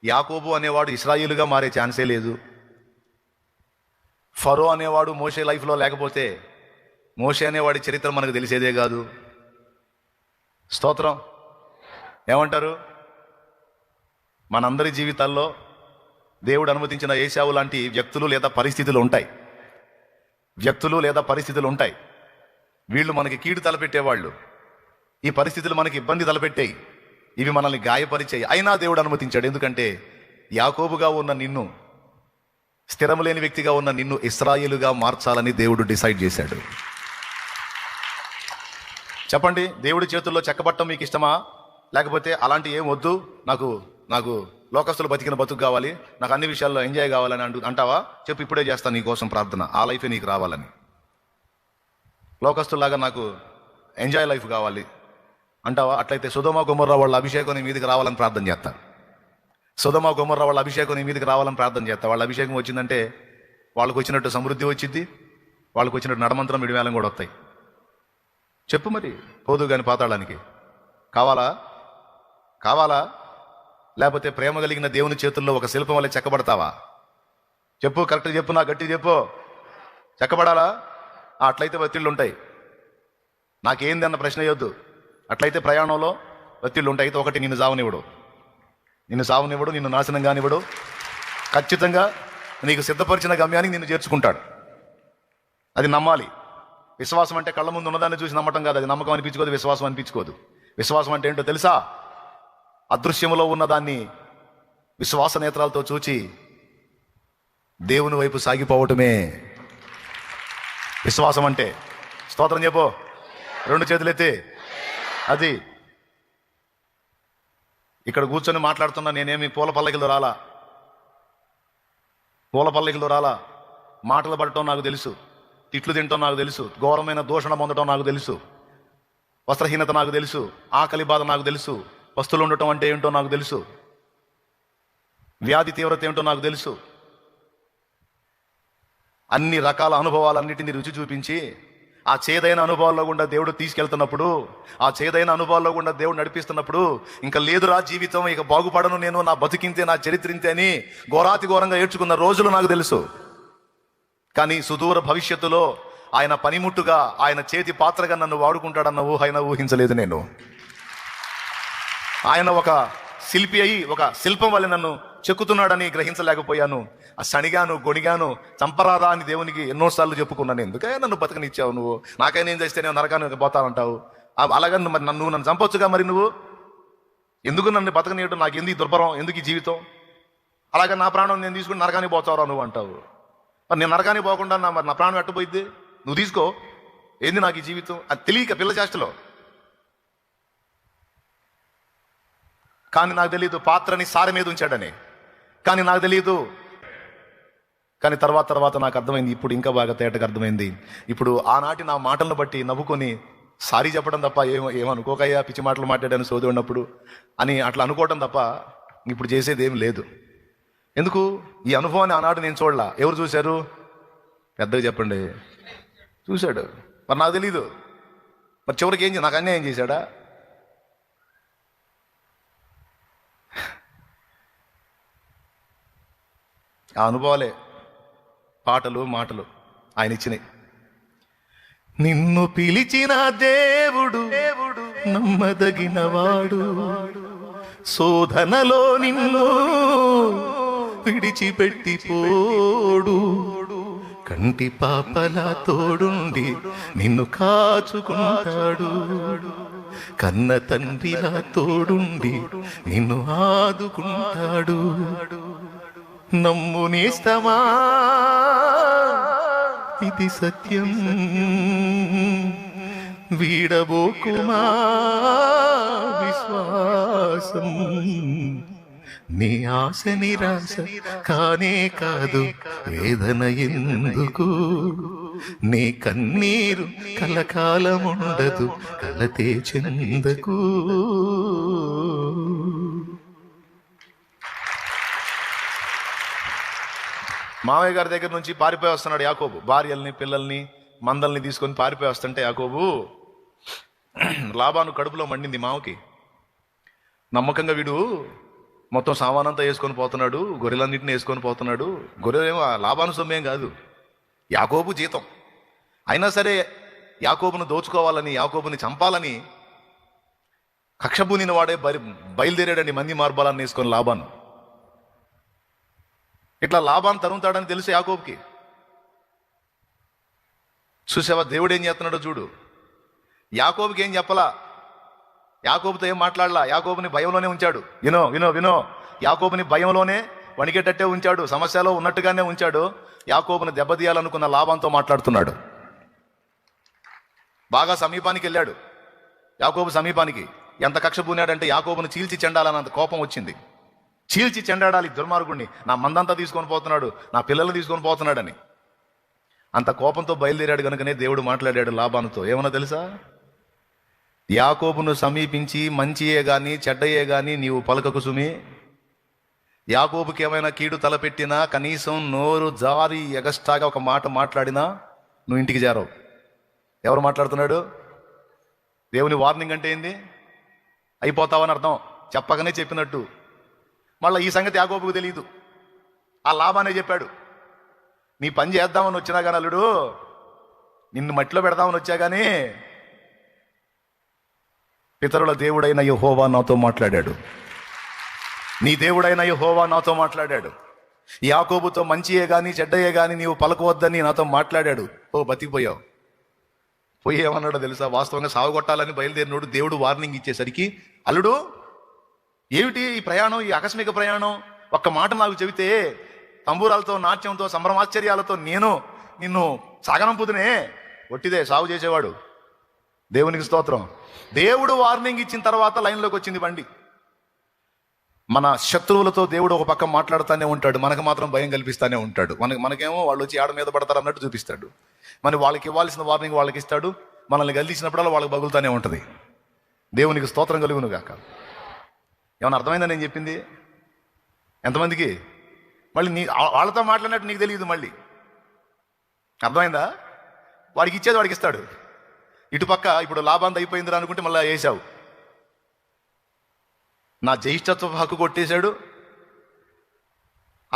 యాకోబు అనేవాడు ఇశ్రాయేలుగా మారే ఛాన్సే లేదు. ఫరో అనేవాడు మోషే లైఫ్లో లేకపోతే మోషే అనేవాడి చరిత్ర మనకు తెలిసేదే కాదు. స్తోత్రం. ఏమంటారు? మనందరి జీవితాల్లో దేవుడు అనుమతించిన ఏశావు లాంటి వ్యక్తులు లేదా పరిస్థితులు ఉంటాయి. వీళ్ళు మనకి కీడు తలపెట్టేవాళ్ళు. ఈ పరిస్థితులు మనకి ఇబ్బంది తలపెట్టాయి, ఇవి మనల్ని గాయపరిచాయి. అయినా దేవుడు అనుమతించాడు. ఎందుకంటే యాకోబుగా ఉన్న నిన్ను, స్థిరం లేని వ్యక్తిగా ఉన్న నిన్ను ఇశ్రాయేలుగా మార్చాలని దేవుడు డిసైడ్ చేశాడు. చెప్పండి, దేవుడి చేతుల్లో చెక్కబట్టం మీకు ఇష్టమా? లేకపోతే అలాంటి ఏం వద్దు, నాకు లోకస్తులు బతికిన బతుకు కావాలి, నాకు అన్ని విషయాల్లో ఎంజాయ్ కావాలని అంటావా? చెప్పు, ఇప్పుడే చేస్తాను నీ కోసం ప్రార్థన, ఆ లైఫే నీకు రావాలని. లోకస్తులాగా నాకు ఎంజాయ్ లైఫ్ కావాలి అంటావా? అట్లయితే సొదొమ గొమొర్రా వాళ్ళ అభిషేకం నీ మీదకి రావాలని ప్రార్థన చేస్తా. సొదొమ గొమొర్రా వాళ్ళ అభిషేకం నీ మీదకి రావాలని ప్రార్థన చేస్తా. వాళ్ళ అభిషేకం వచ్చిందంటే వాళ్ళకు వచ్చినట్టు సమృద్ధి వచ్చింది, వాళ్ళకు వచ్చినట్టు నడమంత్రం విడివేలం కూడా వస్తాయి. చెప్పు మరి, పోదు కానీ పాతాళానికి కావాలా? లేకపోతే ప్రేమ కలిగిన దేవుని చేతుల్లో ఒక శిల్పం వల్ల చెక్కబడతావా? చెప్పు, కరెక్ట్గా చెప్పు, నా గట్టి చెప్పు. చెక్కబడాలా? అట్లయితే ఒత్తిళ్ళు ఉంటాయి. నాకేంది అన్న ప్రశ్న వేయొద్దు. అట్లయితే ప్రయాణంలో ఒత్తిళ్ళు ఉంటాయి. అయితే ఒకటి, నిన్ను సావనివ్వడు, నిన్ను నాశనం కానివ్వడు. ఖచ్చితంగా నీకు సిద్ధపరిచిన గమ్యానికి నిన్ను చేర్చుకుంటాడు. అది నమ్మాలి. విశ్వాసం అంటే కళ్ళ ముందు ఉన్నదాన్ని చూసి నమ్మటం కాదు. అది నమ్మకం అనిపించుకోదు, విశ్వాసం అనిపించుకోదు. విశ్వాసం అంటే ఏంటో తెలుసా? అదృశ్యములో ఉన్నదాన్ని విశ్వాస నేత్రాలతో చూచి దేవుని వైపు సాగిపోవటమే విశ్వాసం అంటే. స్తోత్రం చెప్పు, రెండు చేతులు ఎత్తి. అది ఇక్కడ కూర్చొని మాట్లాడుతున్నా, నేనేమి పూల పల్లకిలో రాలా. మాటలు పడటం నాకు తెలుసు, తిట్లు తినటం నాకు తెలుసు, ఘోరమైన దూషణ పొందటం నాకు తెలుసు, వస్త్రహీనత నాకు తెలుసు, ఆకలి బాధ నాకు తెలుసు, పస్తులు ఉండటం అంటే ఏంటో నాకు తెలుసు, వ్యాధి తీవ్రత ఏంటో నాకు తెలుసు. అన్ని రకాల అనుభవాలన్నిటిని రుచి చూపించి ఆ చేదైన అనుభవాల్లో గుండా దేవుడు తీసుకెళ్తున్నప్పుడు, ఆ చేదైన అనుభవాల్లో గుండా దేవుడు నడిపిస్తున్నప్పుడు, ఇంకా లేదురా జీవితం, ఇక బాగుపడను నేను, నా బతికింతే, నా చరిత్రింతే అని ఘోరాతి ఘోరంగా ఏడ్చుకున్న రోజులు నాకు తెలుసు. కానీ సుదూర భవిష్యత్తులో ఆయన పనిముట్టుగా, ఆయన చేతి పాత్రగా నన్ను వాడుకుంటాడన్న ఊహైనా ఊహించలేదు నేను. ఆయన ఒక శిల్పి అయి ఒక శిల్పం వల్ల నన్ను చెక్కుతున్నాడని గ్రహించలేకపోయాను. ఆ సణిగాను గొణిగాను చంపరాదా అని దేవునికి ఎన్నోసార్లు చెప్పుకున్నాను. ఎందుకే నన్ను బతకనిచ్చావు నువ్వు? నాకైనా ఏం చేస్తే నేను నరకానికి పోతానంటావు? అలాగా మరి నన్ను చంపొచ్చుగా, మరి నువ్వు ఎందుకు నన్ను బతకనీయడం? నాకు ఎందుకు ఈ దుర్భరం, ఎందుకు ఈ జీవితం? అలాగే నా ప్రాణం నేను తీసుకుని నరకానికి పోతావురా నువ్వు అంటావు. మరి నేను నరకానికి పోకుండా మరి నా ప్రాణం ఎట్టపోయిద్ది? నువ్వు తీసుకో, ఏంది నాకు ఈ జీవితం? అది తెలియక పిల్ల చేష్టలో. కానీ నాకు తెలియదు పాత్రని సారె మీద ఉంచాడని. కానీ నాకు తెలియదు. కానీ తర్వాత నాకు అర్థమైంది, ఇప్పుడు ఇంకా బాగా తేటగా అర్థమైంది. ఇప్పుడు ఆనాటి నా మాటలను బట్టి నవ్వుకొని సారీ చెప్పడం తప్ప ఏమనుకోకయ్యా, పిచ్చి మాటలు మాట్లాడాను సోది ఉన్నప్పుడు అని అట్లా అనుకోవడం తప్ప ఇప్పుడు చేసేది ఏం లేదు. ఎందుకు? ఈ అనుభవాన్ని ఆనాడు నేను చూడలా. ఎవరు చూశారు? పెద్దగా చెప్పండి. చూశాడు. మరి నాకు తెలీదు. మరి చివరికి నాకు అన్యాయం చేశాడా? ఆ అనుభవాలే పాటలు మాటలు ఆయన ఇచ్చినాయి. నిన్ను పిలిచిన దేవుడు నమ్మదగినవాడు, శోధనలో నిన్ను విడిచిపెట్టి పోడు, కంటి పాపలా తోడుండి నిన్ను కాచుకుంటాడు, కన్న తండ్రిలా తోడుండి నిన్ను ఆదుకుంటాడు. నమ్ము నేస్తమా, ఇది సత్యం, వీడబోకుమా విశ్వాసం. నీ ఆశ నిరాశ కానే కాదు, వేదన ఎందుకు? నీ కన్నీరు కలకాలముండదు, కలతే చెందకు. మావయ్య గారి దగ్గర నుంచి పారిపోయి వస్తున్నాడు యాకోబు. భార్యల్ని పిల్లల్ని మందల్ని తీసుకొని పారిపోయి వస్తుంటే యాకోబు, లాబాను కడుపులో మండింది మావకి. నమ్మకంగా వీడు మొత్తం సామానంతా వేసుకొని పోతున్నాడు, గొర్రెలన్నింటినీ వేసుకొని పోతున్నాడు. గొర్రెలేమో లాబాను సొమ్మేం కాదు, యాకోబు జీతం. అయినా సరే యాకోబును దోచుకోవాలని, యాకోబుని చంపాలని కక్షబూనిన వాడే బయలుదేరాడండి మంది మార్బాలాన్ని వేసుకొని లాబాను. ఇట్లా లాబాను తరుముతాడని తెలుసు యాకోబుకి. చూసావా దేవుడు ఏం చేస్తున్నాడో చూడు. యాకోబుకి ఏం చెప్పలా, యాకోబుతో ఏం మాట్లాడలా, యాకోబుని భయంలోనే ఉంచాడు. వినో వినో వినో, యాకోబుని భయంలోనే వణికేటట్టే ఉంచాడు, సమస్యలో ఉన్నట్టుగానే ఉంచాడు. యాకోబుని దెబ్బతీయాలనుకున్న లాబానుతో మాట్లాడుతున్నాడు. బాగా సమీపానికి వెళ్ళాడు. యాకోబు సమీపానికి ఎంత కక్ష పూనాడంటే యాకోబుని చీల్చి చెండాలన్నంత కోపం వచ్చింది. చీల్చి చెండాడాలి దుర్మార్గుడిని, నా మందంతా తీసుకొని పోతున్నాడు, నా పిల్లల్ని తీసుకొని పోతున్నాడని. అంత కోపంతో బయలుదేరాడు కనుకనే దేవుడు మాట్లాడాడు లాబానుతో. ఏమన్నా తెలుసా? యాకోబును సమీపించి మంచియే గాని చెడ్డయే గాని నీవు పలకకు సుమి. యాకోబుకి ఏమైనా కీడు తలపెట్టినా, కనీసం నోరు జారి ఎగస్ట్రాగా ఒక మాట మాట్లాడినా నువ్వు ఇంటికి చేరవు. ఎవరు మాట్లాడుతున్నాడు? దేవుని వార్నింగ్ అంటే ఏంది? అయిపోతావని అర్థం. చెప్పగానే చెప్పినట్టు. మళ్ళీ ఈ సంగతి యాకోబుకు తెలియదు. ఆ లాబానే చెప్పాడు, నీ పని చేద్దామని వచ్చినా కానీ అల్లుడు, నిన్ను మట్టిలో పెడదామని వచ్చా కానీ పితరుల దేవుడైన యెహోవా నాతో మాట్లాడాడు, నీ దేవుడైన యెహోవా నాతో మాట్లాడాడు. యాకోబుతో మంచియే కానీ చెడ్డయే కానీ నీవు పలకవద్దని నాతో మాట్లాడాడు. ఓ బతికిపోయావు. పోయి ఏమన్నాడో తెలుసా? వాస్తవంగా సాగుగొట్టాలని బయలుదేరినోడు దేవుడు వార్నింగ్ ఇచ్చేసరికి, అల్లుడు ఏమిటి ఈ ప్రయాణం, ఈ ఆకస్మిక ప్రయాణం? ఒక్క మాట నాకు చెబితే తంబూరాలతో, నాట్యంతో, సంభ్రమాశ్చర్యాలతో నేను నిన్ను సాగనంపుదునే. ఒట్టిదే సాగు చేసేవాడు. దేవునికి స్తోత్రం. దేవుడు వార్నింగ్ ఇచ్చిన తర్వాత లైన్లోకి వచ్చింది బండి. మన శత్రువులతో దేవుడు ఒక పక్క మాట్లాడుతూనే ఉంటాడు, మనకు మాత్రం భయం కల్పిస్తూనే ఉంటాడు. మనకేమో వాళ్ళు వచ్చి ఆడ మీద పడతారు అన్నట్టు చూపిస్తాడు. మరి వాళ్ళకి ఇవ్వాల్సిన వార్నింగ్ వాళ్ళకి ఇస్తాడు, మనల్ని గల్లించినప్పుడల్లా వాళ్ళకి బగులుతూనే ఉంటుంది. దేవునికి స్తోత్రం కలుగును గాక. ఏమన్నా అర్థమైందా నేను చెప్పింది? ఎంతమందికి? మళ్ళీ వాళ్ళతో మాట్లాడినట్టు నీకు తెలియదు. మళ్ళీ అర్థమైందా? వాడికి ఇచ్చేది వాడికి ఇస్తాడు. ఇటుపక్క ఇప్పుడు లాభాంత అయిపోయిందిరా అనుకుంటే మళ్ళీ వేసావు. నా జ్యేష్ఠత్వ హక్కు కొట్టేశాడు,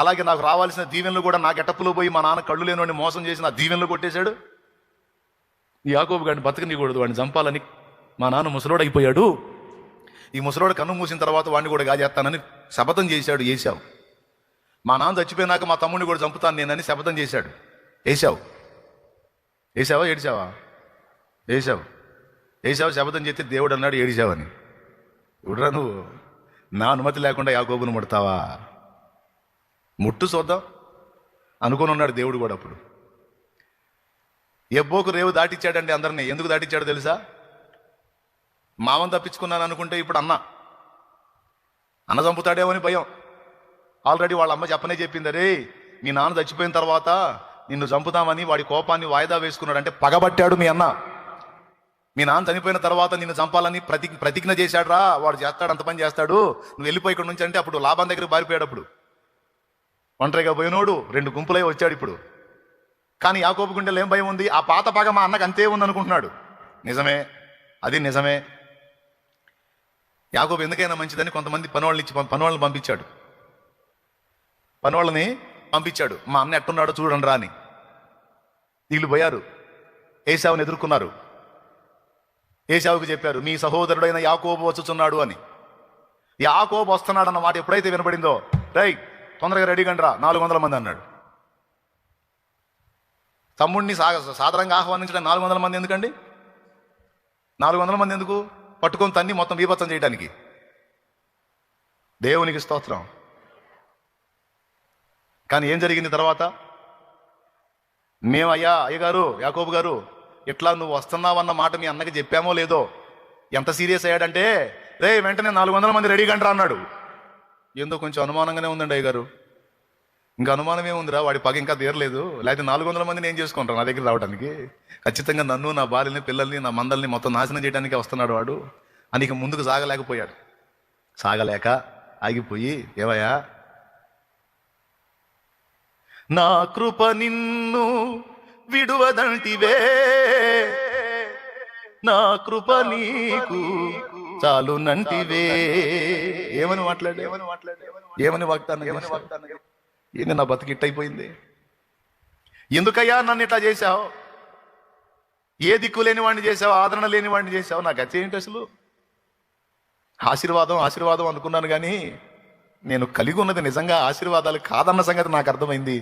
అలాగే నాకు రావాల్సిన దీవెనలు కూడా నా గెటప్పులో పోయి మా నాన్న కళ్ళు లేనివాడిని మోసం చేసి నా దీవెనలు కొట్టేశాడు. ఈ యాకోబు గారిని బతకనికూడదు, వాడిని చంపాలని మా నాన్న ముసలోడు అయిపోయాడు. ఈ ముసలోడు కన్ను మూసిన తర్వాత వాడిని కూడా గాజేస్తానని శపథం చేశాడు ఏశావు. మా నాన్న చచ్చిపోయినాక మా తమ్ముడిని కూడా చంపుతాను నేనని శపథం చేశాడు ఏశావు. ఏశావా ఏడిచావా? ఏశావు శపథం చేస్తే దేవుడు అన్నాడు ఏడిచావని. ఇప్పుడురా నువ్వు నా అనుమతి లేకుండా యాకోబును ముడతావా? ముట్టు చూద్దాం అనుకుని ఉన్నాడు దేవుడు కూడా. అప్పుడు ఎబ్బోకు రేవు దాటిచ్చాడండి అందరినీ. ఎందుకు దాటిచ్చాడో తెలుసా? మామని తప్పించుకున్నాను అనుకుంటే ఇప్పుడు అన్న చంపుతాడేమని భయం. ఆల్రెడీ వాళ్ళ అమ్మ చెప్పనే చెప్పింది, అరే మీ నాన్న చచ్చిపోయిన తర్వాత నిన్ను చంపుతామని వాడి కోపాన్ని వాయిదా వేసుకున్నాడు. అంటే పగబట్టాడు మీ అన్న. మీ నాన్న చనిపోయిన తర్వాత నిన్ను చంపాలని ప్రతిజ్ఞ చేశాడురా, వాడు చేస్తాడు, అంత పని చేస్తాడు, నువ్వు వెళ్ళిపోయి ఇక్కడ నుంచి. అంటే అప్పుడు లాభం దగ్గర పారిపోయాడు. అప్పుడు ఒంటరిగా పోయినోడు 2 గుంపులై వచ్చాడు ఇప్పుడు. కానీ యాకోబు గుండెలో ఏం భయం ఉంది? ఆ పాత పగ మా అన్నకు అంతే ఉంది అనుకుంటున్నాడు. నిజమే, అది నిజమే. యాకోబు ఎందుకైనా మంచిదని కొంతమంది పనివాళ్ళని పంపించాడు. మా అన్న ఎట్టున్నాడో చూడండి రా అని. వీళ్ళు పోయారు, ఏశావుని ఎదుర్కొన్నారు. ఏశావుకి చెప్పారు, మీ సహోదరుడైన యాకోబు వచ్చుచున్నాడు అని. యాకోబు వస్తున్నాడు అన్న మాట ఎప్పుడైతే వినపడిందో, రైట్ తొందరగా రెడీ కండి రా, 400 మంది అన్నాడు. తమ్ముడిని సాధారణంగా ఆహ్వానించడానికి 400 మంది ఎందుకండి? 400 మంది ఎందుకు? పట్టుకొని తన్ని మొత్తం బీభత్సం చేయడానికి. దేవునికి స్తోత్రం. కానీ ఏం జరిగింది తర్వాత? మేము అయ్యగారు యాకోబు గారు ఇట్లా నువ్వు వస్తున్నావన్న మాట మీ అన్నకి చెప్పామో లేదో. ఎంత సీరియస్ అయ్యాడంటే, రే వెంటనే 400 మంది రెడీ కండి రా అన్నాడు. ఏందో కొంచెం అనుమానంగానే ఉందండి అయ్యగారు. ఇంకా అనుమానం ఏముందిరా, వాడి పగ ఇంకా తీరలేదు. లేకపోతే 400 మందిని ఏం చేసుకుంటారు నా దగ్గర రావడానికి? ఖచ్చితంగా నన్ను, నా భార్యని, పిల్లల్ని, నా మందల్ని మొత్తం నాశనం చేయడానికి వస్తున్నాడు వాడు అని ఇక ముందుకు సాగలేక ఆగిపోయి, ఏవయ్యా నా కృప నిన్ను విడువదంటివే, నా కృప నీకు చాలునంటివే. ఏమని వాగ్దానం ఏంది? నా బతికిట్టయిపోయింది. ఎందుకయ్యా నన్ను ఇట్లా చేశావు? ఏ దిక్కు లేని వాడిని చేశావు, ఆదరణ లేని వాడిని చేశావు. నాకు గతి ఏంటి అసలు? ఆశీర్వాదం అనుకున్నాను, కానీ నేను కలిగి ఉన్నది నిజంగా ఆశీర్వాదాలు కాదన్న సంగతి నాకు అర్థమైంది.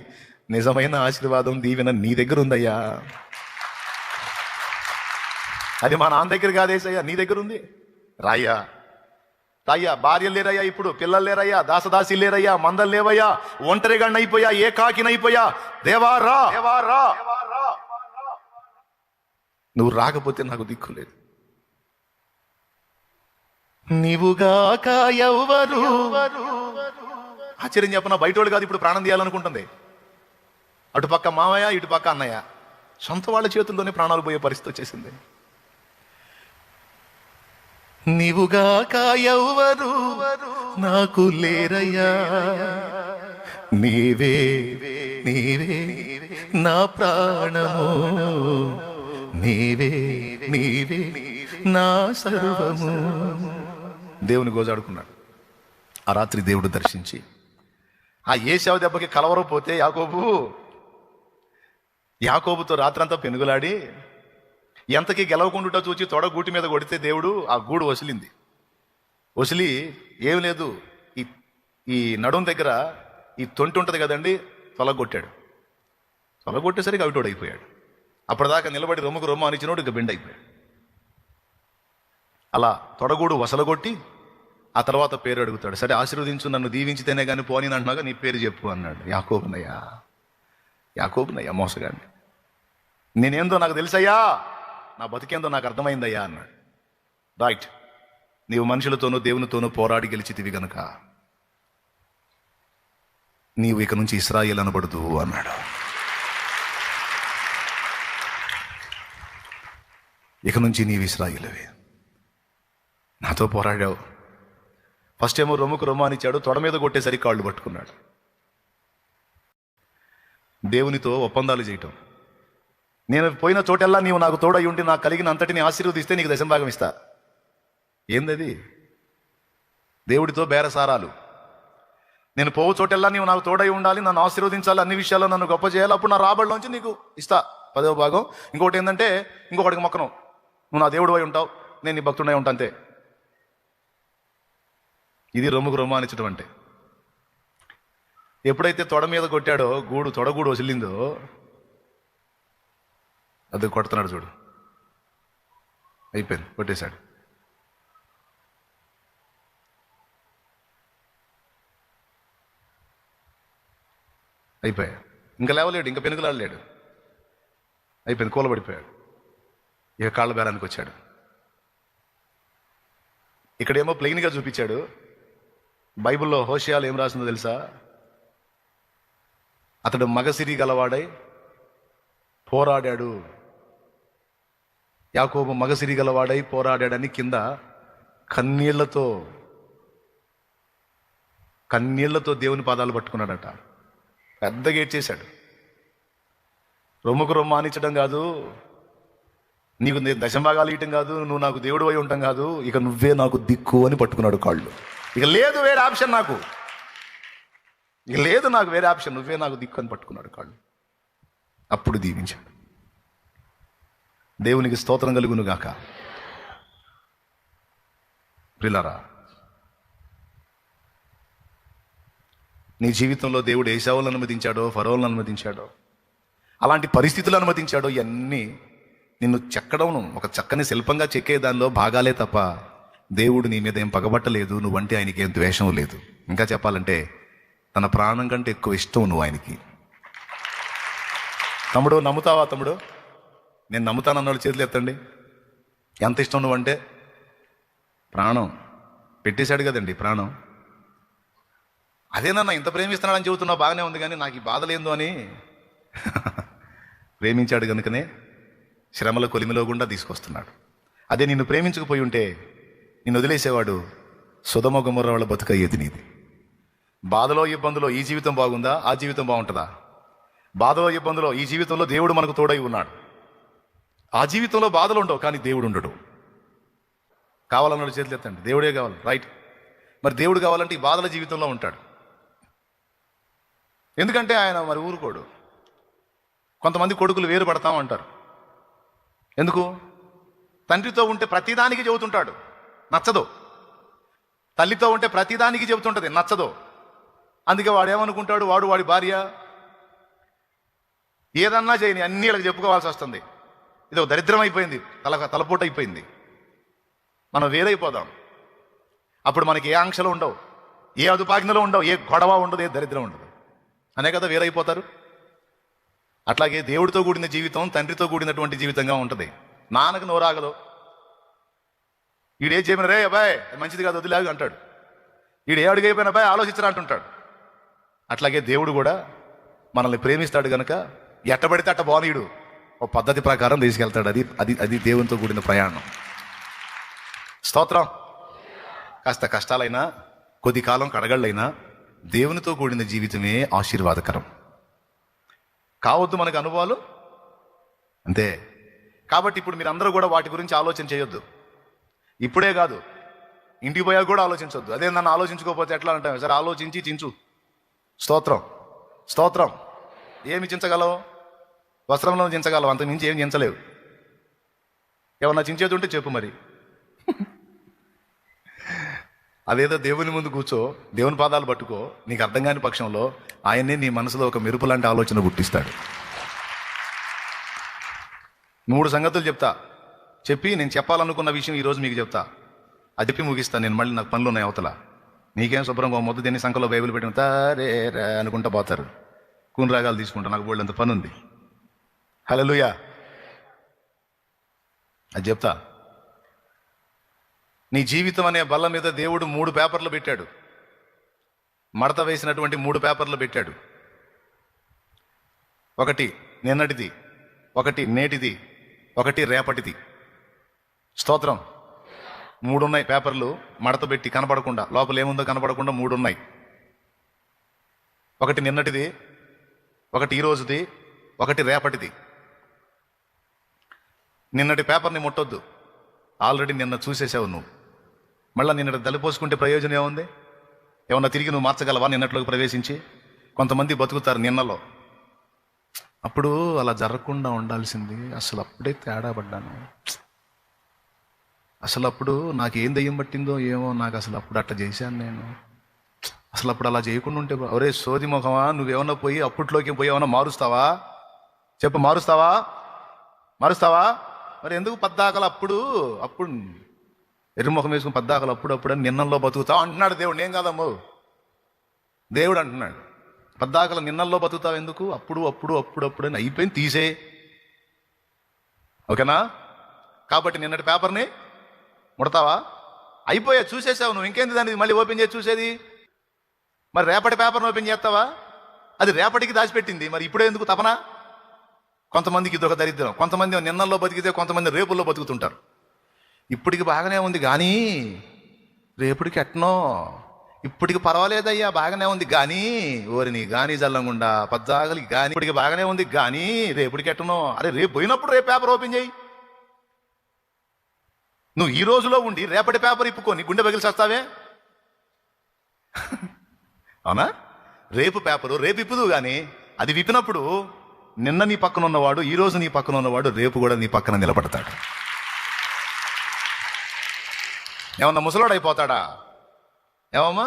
నిజమైన ఆశీర్వాదం, దీవెన నీ దగ్గర ఉందయ్యా. అది మా నాన్న దగ్గర కాదేసయ్యా, నీ దగ్గర ఉంది. రాయ్యా, భార్యలు లేరయ్యా, ఇప్పుడు పిల్లలు లేరయ్యా, దాసదాసి లేరయ్యా, మందలు లేవయ్యా, ఒంటరిగాడిని అయిపోయా, ఏకాకినైపోయా. దేవా రా, నువ్వు రాకపోతే నాకు దిక్కు లేదు. నీవుగాక ఎవరు? ఆశ్చర్యం చెప్పనా, బయటోళ్ళు కాదు ఇప్పుడు ప్రాణం తీయాలనుకుంటుంది. అటుపక్క మావయ్య, ఇటుపక్క అన్నయ్య, సొంత వాళ్ళ చేతుల్లోనే ప్రాణాలు పోయే పరిస్థితి వచ్చేసింది. నీవుగాక ఎవరు నాకు లేరయ్యా, నీవే నా ప్రాణము, నీవే నా సర్వము. దేవుని గోజాడుకున్నాడు. ఆ రాత్రి దేవుడు దర్శించి ఆ ఏశావు దెబ్బకి కలవరపోతే యాకోబుతో రాత్రంతా పెనుగులాడి ఎంతకి గెలవకుండా చూచి తొడ గూటి మీద కొడితే దేవుడు ఆ గూడు వసిలి ఏం లేదు, ఈ నడుం దగ్గర ఈ తొంటి ఉంటుంది కదండి, తొలగొట్టేసరికి అవిటోడు అయిపోయాడు. అప్పటిదాకా నిలబడి రొమ్ము అనిచ్చినోడు ఇక బెండ్ అయిపోయాడు. అలా తొడగూడు వసలగొట్టి ఆ తర్వాత పేరు అడుగుతాడు. సరే ఆశీర్వదించు, నన్ను దీవించితేనే కానీ పోని అంటున్నాగా, నీ పేరు చెప్పు అన్నాడు. యాకోబునయ్యా మోసగాడిని, నేనేందో నాకు తెలుసయ్యా, నా బతికేందో నాకు అర్థమైందయ్యా అన్నాడు. రైట్, నీవు మనుషులతోనూ దేవునితోనూ పోరాడి గెలిచితివి గనుక నీవు ఇక నుంచి ఇశ్రాయేలు అనబడదు అన్నాడు. ఇక నుంచి నీవు ఇశ్రాయేలువే. నాతో పోరాడావు. ఫస్ట్ ఏమో రొమ్ము అనిచ్చాడు, తొడ మీద కొట్టేసరికి కాళ్ళు పట్టుకున్నాడు. దేవునితో ఒప్పందాలు చేయటం. నేను పోయిన చోటెల్లా నీవు నాకు తోడై ఉండి నాకు కలిగిన అంతటిని ఆశీర్వదిస్తే నీకు 10వ భాగం ఇస్తా. ఏందది? దేవుడితో బేరసారాలు. నేను పోవు చోటెల్లా నీవు నాకు తోడై ఉండాలి, నన్ను ఆశీర్వదించాలి, అన్ని విషయాల్లో నన్ను గొప్ప చేయాలి, అప్పుడు నా రాబడిలోంచి నీకు ఇస్తా 10వ భాగం. ఇంకోటి ఏంటంటే ఇంకొకటికి మొక్కను, నువ్వు నా దేవుడు అయి ఉంటావు, నేను నీ భక్తుడై ఉంటా అంతే. ఇది రొమ్ముకు రొమ్ము అనిచ్చడం అంటే. ఎప్పుడైతే తొడ మీద కొట్టాడో తొడగూడు వసిలిందో, అది కొడుతున్నాడు చూడు, అయిపోయింది, కొట్టేశాడు. అయిపోయాడు, ఇంకా లేవలేడు, ఇంకా పెనుకలాడలేడు, అయిపోయింది, కూలబడిపోయాడు. ఇక కాళ్ళ బేరానికి వచ్చాడు. ఇక్కడేమో ప్లెయిన్గా చూపించాడు. బైబిల్లో హోషేయాలో ఏం రాసిందో తెలుసా? అతడు మగసిరి గలవాడై పోరాడాడు. యాకోబు మగసిరి గలవాడై పోరాడాడని కింద కన్నీళ్లతో దేవుని పాదాలు పట్టుకున్నాడట. పెద్దగా ఏడ్చేశాడు. రొమ్ముకు రొమ్ము ఆనించడం కాదు, నీకు దశంభాగాలు ఇయటం కాదు, నువ్వు నాకు దేవుడు అయి ఉంటాం కాదు, ఇక నువ్వే నాకు దిక్కు అని పట్టుకున్నాడు కాళ్ళు. ఇక లేదు వేరే ఆప్షన్ నాకు, ఇక లేదు నాకు వేరే ఆప్షన్, నువ్వే నాకు దిక్కు అని పట్టుకున్నాడు కాళ్ళు. అప్పుడు దీవించాడు. దేవునికి స్తోత్రం కలుగును గాక. ప్రియులారా, నీ జీవితంలో దేవుడు ఏశావులను అనుమతించాడో, ఫరోలను అనుమతించాడో, అలాంటి పరిస్థితులు అనుమతించాడో, ఇవన్నీ నిన్ను చెక్కడం, ఒక చక్కని శిల్పంగా చెక్కే దానిలో భాగాలే తప్ప దేవుడు నీ మీద ఏం పగబట్టలేదు, నువ్వంటే ఆయనకి ఏం ద్వేషం లేదు. ఇంకా చెప్పాలంటే తన ప్రాణం కంటే ఎక్కువ ఇష్టం నువ్వు ఆయనకి. తమ్ముడు నమ్ముతావా? తమ్ముడు నేను నమ్ముతానన్నాడు, చేతులు ఎత్తండి. ఎంత ఇష్టం నువ్వంటే? ప్రాణం పెట్టేశాడు కదండి, ప్రాణం. అదేనన్నా ఇంత ప్రేమిస్తున్నాడని చెబుతున్నావు, బాగానే ఉంది, కానీ నాకు ఈ బాధలేందో అని ప్రేమించాడు కనుకనే శ్రమల కొలిమిలో గుండా తీసుకొస్తున్నాడు. అదే నిన్ను ప్రేమించకపోయి ఉంటే నిన్ను వదిలేసేవాడు. సొదొమ గొమొర్రా వాళ్ళ బతుకయ్యేది నీది. బాధలో ఇబ్బందులో ఈ జీవితం బాగుందా? ఆ జీవితం బాగుంటుందా? బాధలో ఇబ్బందులో ఈ జీవితంలో దేవుడు మనకు తోడై ఉన్నాడు. ఆ జీవితంలో బాధలు ఉండవు, కానీ దేవుడు ఉండడు. కావాలన్నాడు, చేతులు ఎత్తండి. దేవుడే కావాలి, రైట్. మరి దేవుడు కావాలంటే ఈ బాధల జీవితంలో ఉంటాడు. ఎందుకంటే ఆయన మరి ఊరుకోడు. కొంతమంది కొడుకులు వేరు పడతామంటారు. ఎందుకు? తండ్రితో ఉంటే ప్రతిదానికి చెబుతుంటాడు, నచ్చదు. తల్లితో ఉంటే ప్రతిదానికి చెబుతుంటుంది, నచ్చదు. అందుకే వాడు ఏమనుకుంటాడు, వాడి భార్య ఏదన్నా చేయని అన్నీ వాళ్ళకి చెప్పుకోవాల్సి వస్తుంది. ఇది ఒక దరిద్రం అయిపోయింది, తలపోటు అయిపోయింది. మనం వేరైపోదాం. అప్పుడు మనకి ఏ ఆంక్షలు ఉండవు, ఏ అదుపాజ్ఞలు ఉండవు, ఏ గొడవ ఉండదు, ఏ దరిద్రం ఉండదు. అనే కదా వేరైపోతారు. అట్లాగే దేవుడితో కూడిన జీవితం తండ్రితో కూడినటువంటి జీవితంగా ఉంటుంది. నాన్నకు నోరాగదు, ఈడే చెప్పిన రే అబ్బాయి మంచిది కాదు వదిలేగు అంటాడు. ఈడు ఏ అడుగైపోయిన అబ్బాయి ఆలోచించరా అంటుంటాడు. అట్లాగే దేవుడు కూడా మనల్ని ప్రేమిస్తాడు కనుక ఎట్టబడితే అట్ట బానీయుడు, ఓ పద్ధతి ప్రకారం తీసుకెళ్తాడు. అది అది అది దేవునితో కూడిన ప్రయాణం. స్తోత్రం. కాస్త కష్టాలైనా, కొద్ది కాలం కడగళ్ళైనా దేవునితో కూడిన జీవితమే ఆశీర్వాదకరం. కావద్దు మనకు అనుభవాలు, అంతే. కాబట్టి ఇప్పుడు మీరు అందరూ కూడా వాటి గురించి ఆలోచన చేయొద్దు. ఇప్పుడే కాదు, ఇంటికి పోయాక కూడా ఆలోచించొద్దు. అదే నన్ను ఆలోచించుకోకపోతే ఎట్లా అంటావు? సరే ఆలోచించి చించు. స్తోత్రం, స్తోత్రం. ఏమి చించగలవు? వస్త్రంలో చించగలవు, అంత మించి ఏం చించలేవు. ఏమన్నా చించేది ఉంటే చెప్పు మరి. అదేదో దేవుని ముందు కూర్చో, దేవుని పాదాలు పట్టుకో. నీకు అర్థం కాని పక్షంలో ఆయన్నే నీ మనసులో ఒక మెరుపు లాంటి ఆలోచన పుట్టిస్తాడు. 3 సంగతులు చెప్తా, చెప్పి నేను చెప్పాలనుకున్న విషయం ఈరోజు మీకు చెప్తా. అది చెప్పి ముగిస్తాను నేను. మళ్ళీ నాకు పనులు ఉన్నాయి అవతల. నీకేం శుభ్రంగా మొదటి దేని సంఖలో బైబిల్ పెట్టిన తారే అనుకుంటా పోతారు. కూని రాగాలు తీసుకుంటా, నాకు బోళ్ళంత పని ఉంది. హల్లెలూయా. అది చెప్తా. నీ జీవితం అనే బల్ల మీద దేవుడు 3 పేపర్లు పెట్టాడు. మడత వేసినటువంటి 3 పేపర్లు పెట్టాడు. ఒకటి నిన్నటిది, ఒకటి నేటిది, ఒకటి రేపటిది. స్తోత్రం. 3 ఉన్నాయి పేపర్లు, మడత పెట్టి కనపడకుండా, లోపల ఏముందో కనపడకుండా 3 ఉన్నాయి. ఒకటి నిన్నటిది, ఒకటి ఈరోజుది, ఒకటి రేపటిది. నిన్నటి పేపర్ని ముట్టొద్దు, ఆల్రెడీ నిన్న చూసేసావు నువ్వు. మళ్ళీ నిన్న దలిపోసుకుంటే ప్రయోజనం ఏముంది? ఏమన్నా తిరిగి నువ్వు మార్చగలవా నిన్నట్లోకి ప్రవేశించి? కొంతమంది బతుకుతారు నిన్నలో. అప్పుడు అలా జరగకుండా ఉండాల్సింది. అసలు అప్పుడే తేడా పడ్డాను. అసలు అప్పుడు నాకు ఏం దయ్యం పట్టిందో ఏమో, నాకు అసలు అప్పుడు అట్లా చేశాను నేను. అసలు అప్పుడు అలా చేయకుండా ఉంటే ఒరే సోది ముఖమా, నువ్వేమన్నా పోయి అప్పట్లోకి పోయి ఏమన్నా మారుస్తావా? చెప్పు, మారుస్తావా? మరి ఎందుకు పద్దాకలు అప్పుడు ఎర్రముఖం వేసుకుని పద్దాకలు అప్పుడు అని నిన్నల్లో బతుకుతావు అంటున్నాడు దేవుడు. నేను కాదమ్మో, దేవుడు అంటున్నాడు. పద్దాకలు నిన్నల్లో బతుకుతావు ఎందుకు? అప్పుడు అని అయిపోయింది, తీసే. ఓకేనా? కాబట్టి నిన్నటి పేపర్ని ముడతావా? అయిపోయా, చూసేసావు నువ్వు. ఇంకేంది దాన్ని మళ్ళీ ఓపెన్ చేసి చూసేది? మరి రేపటి పేపర్ని ఓపెన్ చేస్తావా? అది రేపటికి దాచిపెట్టింది, మరి ఇప్పుడే ఎందుకు తపన? కొంతమందికి ఇదొక దరిద్రం. కొంతమంది నిన్నల్లో బతికితే కొంతమంది రేపుల్లో బతుకుతుంటారు. ఇప్పటికి బాగానే ఉంది కానీ రేపటికి ఎట్నో, ఇప్పటికి పర్వాలేదయ్యా బాగానే ఉంది కానీ, ఓరిని గానీ జల్లంగుండా పద్దాగలికి కానీ, ఇప్పటికి బాగానే ఉంది కానీ రేపటికి ఎట్టనో. అరే రేపు పోయినప్పుడు రేపు పేపర్ ఓపెన్ చేయి. నువ్వు ఈ రోజులో ఉండి రేపటి పేపర్ ఇప్పుకొని గుండె పగిలి చేస్తావే. అవునా? రేపు పేపరు రేపు ఇప్పుదు కానీ అది విప్పినప్పుడు నిన్న నీ పక్కన ఉన్నవాడు, ఈ రోజు నీ పక్కన ఉన్నవాడు రేపు కూడా నీ పక్కన నిలబడతాడు. ఏమన్నా ముసలోడు అయిపోతాడా? ఏమమ్మా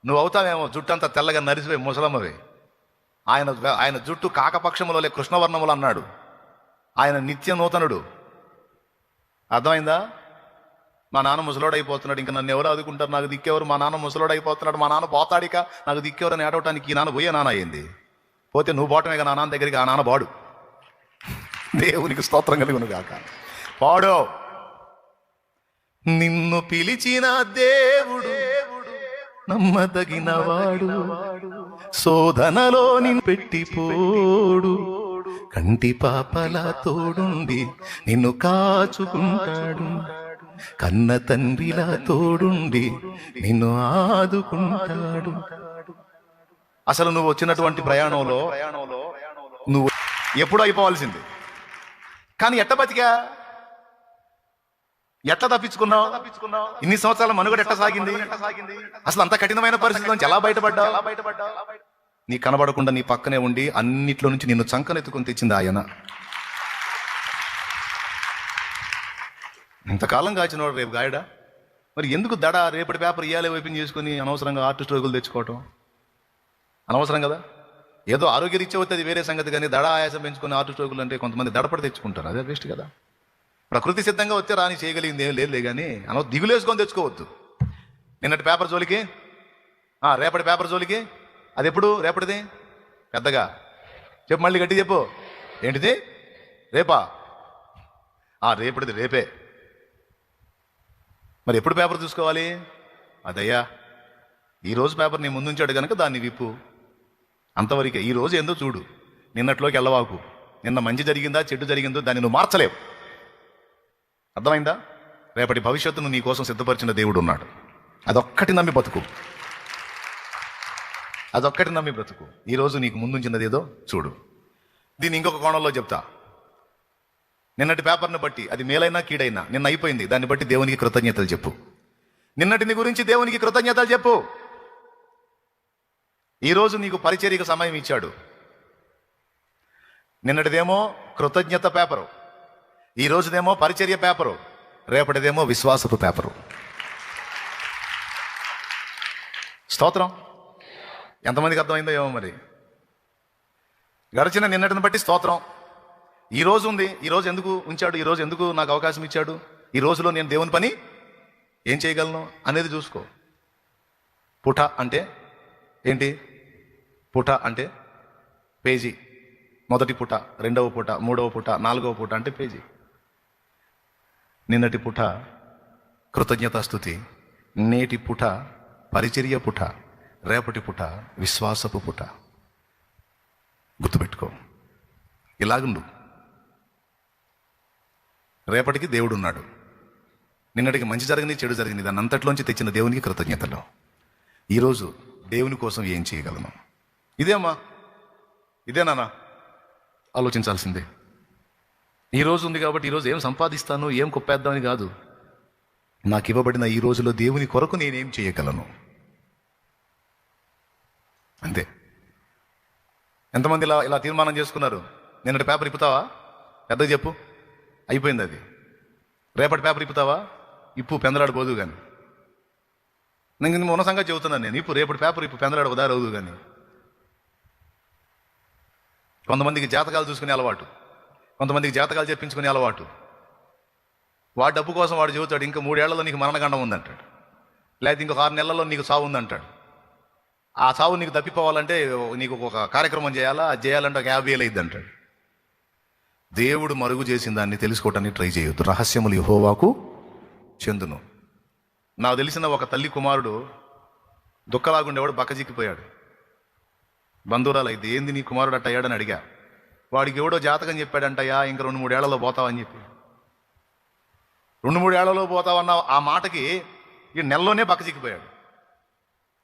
నువ్వు అవుతావేమో, జుట్టు అంతా తెల్లగా నరిసిపోయి ముసలమ్మవి. ఆయన జుట్టు కాకపక్షములో కృష్ణవర్ణములు అన్నాడు. ఆయన నిత్య నూతనుడు. అర్థమైందా? మా నాన్న ముసలోడు అయిపోతున్నాడు, ఇంకా నన్ను ఎవరు ఆదుకుంటారు, నాకు దిక్కెవరు? మా నాన్న ముసలోడు అయిపోతున్నాడు, మా నాన్న పోతాడిక, నాకు దిక్కెవరని ఏడవటానికి ఈ నాన్న పోయే నాన్న అయింది. పోతే నువ్వు పోవటమే నా నాన్న దగ్గరికి, ఆ నాన్న బాడు. దేవునికి స్తోత్రం కలుగును గాక. పాడు. నిన్ను పిలిచిన దేవుడు నమ్మదగినవాడు, శోధనలో నిన్ను పెట్టిపోడు, కంటి పాపలా తోడుండి నిన్ను కాచుకుంటాడు, కన్న తండ్రిలా తోడుండి నిన్ను ఆదుకుంటాడు. అసలు నువ్వు వచ్చినటువంటి ప్రయాణంలో నువ్వు ఎప్పుడు అయిపోవాల్సింది, కానీ ఎట్ట బతికా, ఎట్లా తప్పించుకున్నావు? ఇన్ని సంవత్సరాల మనుగడ ఎట్ట సాగింది? అసలు అంత కఠినమైన పరిస్థితి నుంచి ఎలా బయటపడ్డావు? నీ కనబడకుండా నీ పక్కనే ఉండి అన్నిట్లో నుంచి నిన్ను చంకనెత్తుకొని తెచ్చింది ఆయన. ఇంతకాలం కాచినవాడు రేపు గాయడా? మరి ఎందుకు దడ? రేపటి పేపర్ ఇయ్యాలే ఓపెన్ చేసుకుని అనవసరంగా ఆర్టిస్ట్ రోగులు తెచ్చుకోవటం అనవసరం కదా. ఏదో ఆరోగ్యరీత్యా అవుతుంది వేరే సంగతి, కానీ దడ ఆయాసం పెంచుకుని ఆర్టిస్ట్ రోగులు అంటే కొంతమంది దడపడి తెచ్చుకుంటారు, అదే వేస్ట్ కదా. ప్రకృతి సిద్ధంగా వచ్చే రాని చేయగలిగింది ఏం లేదు కానీ దిగులేసుకొని తెచ్చుకోవద్దు. నిన్నటి పేపర్ జోలికి, రేపటి పేపర్ జోలికి. అది ఎప్పుడు? రేపటిది పెద్దగా చెప్పు, మళ్ళీ గట్టి చెప్పు. ఏంటిది? రేపా? రేపటిది రేపే. మరి ఎప్పుడు పేపర్ చూసుకోవాలి? అదయ్యా ఈరోజు పేపర్ నీ ముందుంచాడు కనుక దాన్ని విప్పు, అంతవరకే. ఈరోజు ఏందో చూడు, నిన్నట్లోకి వెళ్ళవాకు. నిన్న మంచి జరిగిందా చెడ్డు జరిగిందో దాన్ని నువ్వు మార్చలేవు. అర్థమైందా? రేపటి భవిష్యత్తును నీ కోసం సిద్ధపరిచిన దేవుడు ఉన్నాడు. అదొక్కటి నమ్మి బతుకు, అదొక్కటి నమ్మి బ్రతుకు. ఈరోజు నీకు ముందుంచినది ఏదో చూడు. దీన్ని ఇంకొక కోణంలో చెప్తా. నిన్నటి పేపర్ని బట్టి అది మేలైనా కీడైనా నిన్న అయిపోయింది, దాన్ని బట్టి దేవునికి కృతజ్ఞతలు చెప్పు. నిన్నటిని గురించి దేవునికి కృతజ్ఞతలు చెప్పు. ఈరోజు నీకు పరిచర్యకు సమయం ఇచ్చాడు. నిన్నటిదేమో కృతజ్ఞత పేపరు, ఈ రోజుదేమో పరిచర్య పేపరు, రేపటిదేమో విశ్వాసపు పేపరు. స్తోత్రం. ఎంతమందికి అర్థమైందో ఏమో మరి. గడిచిన నిన్నటిని బట్టి స్తోత్రం. ఈ రోజు ఉంది, ఈ రోజు ఎందుకు ఉంచాడు, ఈ రోజు ఎందుకు నాకు అవకాశం ఇచ్చాడు, ఈ రోజులో నేను దేవుని పని ఏం చేయగలను అనేది చూసుకో. పుట అంటే ఏంటి? పుట అంటే పేజీ. మొదటి పుట, రెండవ పుట, మూడవ పుట, నాలుగవ పుట అంటే పేజీ. నిన్నటి పుట కృతజ్ఞతాస్తుతి, నేటి పుట పరిచర్య పుట, రేపటి పుట విశ్వాసపు పుట. గుర్తుపెట్టుకో, ఇలాగుండు. రేపటికి దేవుడు ఉన్నాడు. నిన్నటికి మంచి జరిగింది చెడు జరిగింది, దాన్ని అంతట్లోంచి తెచ్చిన దేవునికి కృతజ్ఞతలు. ఈరోజు దేవుని కోసం ఏం చేయగలను? ఇదేమ్మా, ఇదేనా ఆలోచించాల్సిందే. ఈరోజు ఉంది కాబట్టి ఈరోజు ఏం సంపాదిస్తాను, ఏం కొప్పేద్దామని కాదు. నాకు ఇవ్వబడిన ఈ రోజులో దేవుని కొరకు నేనేం చేయగలను. అంతే. ఎంతమంది ఇలా ఇలా తీర్మానం చేసుకున్నారు? నిన్నటి పేపర్ ఇప్పుతావా? పెద్దగా చెప్పు, అయిపోయింది అది. రేపటి పేపర్ ఇప్పుతావా? ఇప్పు, పెందలాడిపోదు కానీ. నేను ఉన్న సంగతి చెబుతున్నాను. నేను ఇప్పు, రేపటి పేపర్ ఇప్పు, పెందలాడు ఉదారవుదు కానీ. కొంతమందికి జాతకాలు చూసుకునే అలవాటు, కొంతమందికి జాతకాలు చెప్పించుకునే అలవాటు. వాడి డబ్బు కోసం వాడు చెబుతాడు, ఇంకా 3 ఏళ్లలో నీకు మరణగండం ఉందంటాడు, లేకపోతే ఇంకొక 6 నెలల్లో నీకు సావు ఉందంటాడు. ఆ సావు నీకు తప్పిపోవాలంటే నీకు ఒక కార్యక్రమం చేయాలా, అది చేయాలంటే ఒక 50,000 అయింది అంటాడు. దేవుడు మరుగు చేసిన దాన్ని తెలుసుకోవటానికి ట్రై చేయొద్దు. రహస్యములు యెహోవాకు చెందును. నాకు తెలిసిన ఒక తల్లి కుమారుడు దుఃఖలాగుండేవాడు బక్కజిక్కిపోయాడు. బంధువురాలు అయితే, ఏంది నీ కుమారుడు అట్ట అయ్యాడని అడిగా. వాడికి ఎవడో జాతకం చెప్పాడంటయ్యా, ఇంక 2-3 ఏళ్లలో పోతావని చెప్పి. 2-3 ఏళ్లలో పోతావన్న ఆ మాటకి ఈ నెలలోనే బక్కజిక్కిపోయాడు.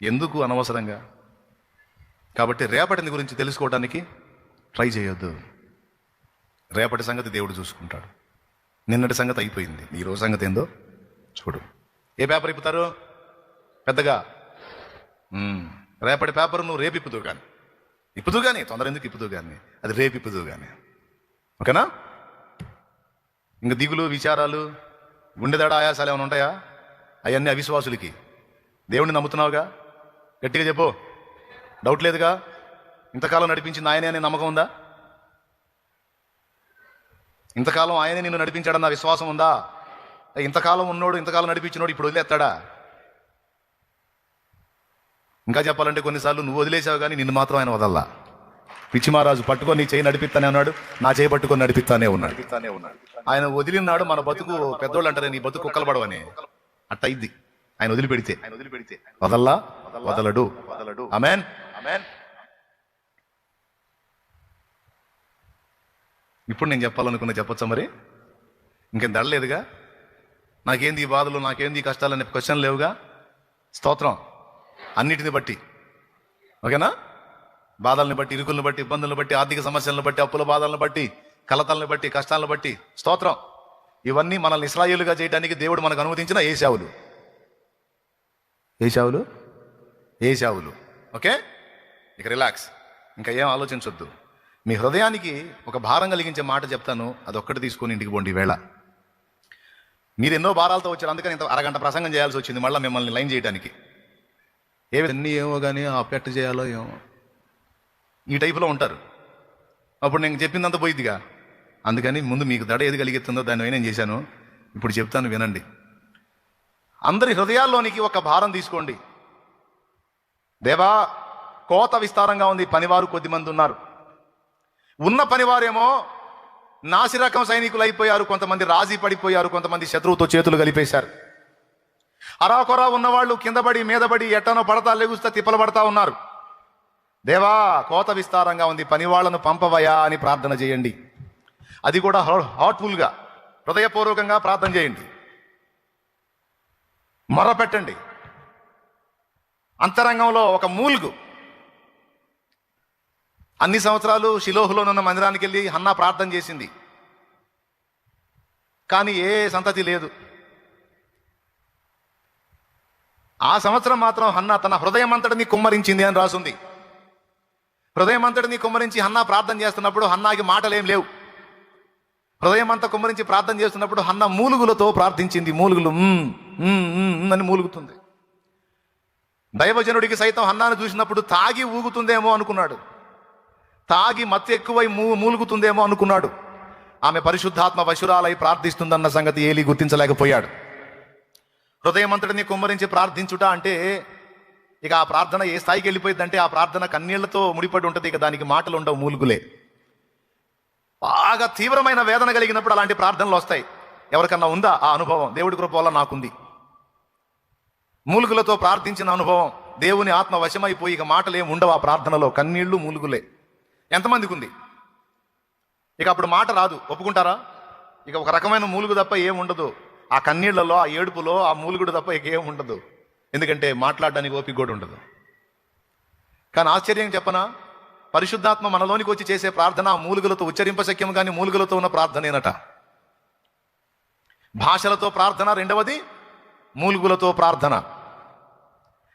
ఎందుకు అనవసరంగా? కాబట్టి రేపటిని గురించి తెలుసుకోవడానికి ట్రై చేయొద్దు. రేపటి సంగతి దేవుడు చూసుకుంటాడు. నిన్నటి సంగతి అయిపోయింది, ఈరోజు సంగతి ఏందో చూడు. ఏ పేపర్ ఇప్పుతారు పెద్దగా? రేపటి పేపర్ నువ్వు రేపు ఇప్పుదు కానీ తొందర ఎందుకు ఇప్పుదు కానీ, అది రేపు ఇప్పుదు కానీ. ఓకేనా? ఇంకా దిగులు, విచారాలు, గుండెదాడ, ఆయాసాలు ఏమైనా ఉంటాయా? అవన్నీ అవిశ్వాసులకి. దేవుడిని నమ్ముతున్నావుగా, గట్టిగా చెప్పు. డౌట్ లేదుగా? ఇంతకాలం నడిపించింది ఆయనే అనే నమ్మకం ఉందా? ఇంతకాలం ఆయనే నిన్ను నడిపించాడన్న విశ్వాసం ఉందా? ఇంతకాలం ఉన్నోడు, ఇంతకాలం నడిపించినోడు ఇప్పుడు వదిలేస్తాడా? ఇంకా చెప్పాలంటే కొన్నిసార్లు నువ్వు వదిలేసావు కానీ నిన్ను మాత్రం ఆయన వదల్లా. పిచ్చిమారాజు పట్టుకొని నీ చేయి నడిపిస్తానే అన్నాడు, నా చేయి పట్టుకొని నడిపిస్తానే ఉన్నాడు. ఆయన వదిలినాడు. మన బతుకు పెద్దోళ్ళు అంటారే, నీ బతుకు కుక్కలు పడవని. అట్ట అయింది ఆయన వదిలిపెడితే. వదల్లా, వదలడు. ఆమేన్. ఇప్పుడు నేను చెప్పాలనుకున్నా చెప్పొచ్చా మరి? ఇంకేం దడలేదుగా? నాకేంది ఈ బాధలు, నాకేంది ఈ కష్టాలు అనే క్వశ్చన్ లేవుగా? స్తోత్రం. అన్నిటిని బట్టి, ఓకేనా? బాధల్ని బట్టి, ఇరుకులను బట్టి, ఇబ్బందులను బట్టి, ఆర్థిక సమస్యలను బట్టి, అప్పుల బాధలను బట్టి, కలతలను బట్టి, కష్టాలను బట్టి, స్తోత్రం. ఇవన్నీ మనల్ని ఇశ్రాయేలుగా చేయడానికి దేవుడు మనకు అనుమతించిన ఏశావులు. ఓకే, ఇక రిలాక్స్, ఇంకా ఏం ఆలోచించొద్దు. మీ హృదయానికి ఒక భారం కలిగించే మాట చెప్తాను, అదొక్కటి తీసుకొని ఇంటికి పోండి. వేళ మీరు ఎన్నో భారాలతో వచ్చారు, అందుకని ఇంత అరగంట ప్రసంగం చేయాల్సి వచ్చింది మళ్ళీ మిమ్మల్ని లైన్ చేయడానికి. ఏమో కానీ ఆ పెట్ట చేయాలో ఏమో ఈ టైపులో ఉంటారు. అప్పుడు నేను చెప్పిందంతా పోయిద్దిగా. అందుకని ముందు మీకు దడ ఏది కలిగిస్తుందో దాన్ని నేను చేశాను, ఇప్పుడు చెప్తాను వినండి. అందరి హృదయాల్లోనికి ఒక భారం తీసుకోండి. దేవా, కోత విస్తారంగా ఉంది, పనివారు కొద్దిమంది ఉన్నారు. ఉన్న పనివారేమో నాసిరకం సైనికులు అయిపోయారు, కొంతమంది రాజీ పడిపోయారు, కొంతమంది శత్రువుతో చేతులు కలిపేశారు. అరాకొరా ఉన్నవాళ్ళు కిందపడి మీదపడి ఎట్టనో పడతా లెగుస్తా తిప్పలు పడతా ఉన్నారు. దేవా, కోత విస్తారంగా ఉంది, పనివాళ్లను పంపవయా అని ప్రార్థన చేయండి. అది కూడా హార్ట్ఫుల్గా, హృదయపూర్వకంగా ప్రార్థన చేయండి. మొరపెట్టండి. అంతరంగంలో ఒక మూలుగు. అన్ని సంవత్సరాలు షిలోహులోనున్న మందిరానికి వెళ్ళి హన్నా ప్రార్థన చేసింది, కానీ ఏ సంతతి లేదు. ఆ సంవత్సరం మాత్రం హన్నా తన హృదయం అంతటిని కుమ్మరించింది అని రాసుంది. హృదయం అంతటిని కుమ్మరించి హన్నా ప్రార్థన చేస్తున్నప్పుడు హన్నాకి మాటలేం లేవు. హృదయం అంతా కుమ్మరించి ప్రార్థన చేస్తున్నప్పుడు హన్నా మూలుగులతో ప్రార్థించింది. మూలుగులు అని మూలుగుతుంది. దైవజనుడికి సైతం హన్నాను చూసినప్పుడు తాగి ఊగుతుందేమో అనుకున్నాడు, తాగి మత్తు ఎక్కువై మూలుగుతుందేమో అనుకున్నాడు. ఆమె పరిశుద్ధాత్మ వశురాలై ప్రార్థిస్తుందన్న సంగతి ఏలీ గుర్తించలేకపోయాడు. హృదయం అంతటిని కుమ్మరించి ప్రార్థించుట అంటే ఇక ఆ ప్రార్థన ఏ స్థాయికి వెళ్ళిపోయిందంటే ఆ ప్రార్థన కన్నీళ్లతో ముడిపడి ఉంటుంది. ఇక దానికి మాటలు ఉండవు, మూలుగులే. బాగా తీవ్రమైన వేదన కలిగినప్పుడు అలాంటి ప్రార్థనలు వస్తాయి. ఎవరికన్నా ఉందా ఆ అనుభవం? దేవుడి కృప వల్ల నాకుంది. మూలుగులతో ప్రార్థించిన అనుభవం, దేవుని ఆత్మ వశమైపోయి ఇక మాటలు ఏమి ఉండవు ఆ ప్రార్థనలో, కన్నీళ్లు మూలుగులే. ఎంతమందికి ఉంది? ఇక అప్పుడు మాట రాదు, ఒప్పుకుంటారా? ఇక ఒక రకమైన మూలుగు తప్ప ఏముండదు. ఆ కన్నీళ్లలో, ఆ ఏడుపులో, ఆ మూలుగుడు తప్ప ఇక ఏం ఉండదు. ఎందుకంటే మాట్లాడడానికి ఓపిక కూడా ఉండదు. కానీ ఆశ్చర్యం చెప్పనా, పరిశుద్ధాత్మ మనలోనికి వచ్చి చేసే ప్రార్థన మూలుగులతో ఉచ్చరింపశక్యం కానీ మూలుగులతో ఉన్న ప్రార్థనేనట. భాషలతో ప్రార్థన రెండవది, మూలుగులతో ప్రార్థన.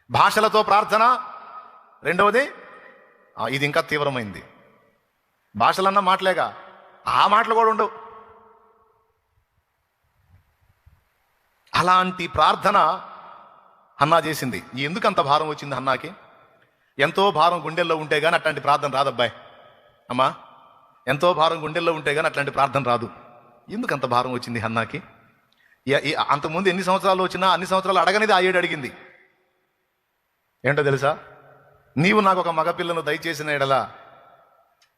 భాషలతో ప్రార్థన రెండవది, ఇది ఇంకా తీవ్రమైంది. భాషలన్నా మాటలేగా, ఆ మాటలు కూడా ఉండవు. అలాంటి ప్రార్థన హన్నా చేసింది. ఎందుకు అంత భారం వచ్చింది హన్నాకి? ఎంతో భారం గుండెల్లో ఉంటే కానీ అట్లాంటి ప్రార్థన రాదబ్బాయి. అమ్మా, ఎంతో భారం గుండెల్లో ఉంటే కానీ అట్లాంటి ప్రార్థన రాదు. ఎందుకు అంత భారం వచ్చింది హన్నాకి? అంతకుముందు ఎన్ని సంవత్సరాలు వచ్చినా అన్ని సంవత్సరాలు అడగనిది ఆ 7 అడిగింది. ఏంటో తెలుసా? నీవు నాకు ఒక మగపిల్లను దయచేసిన ఎడలా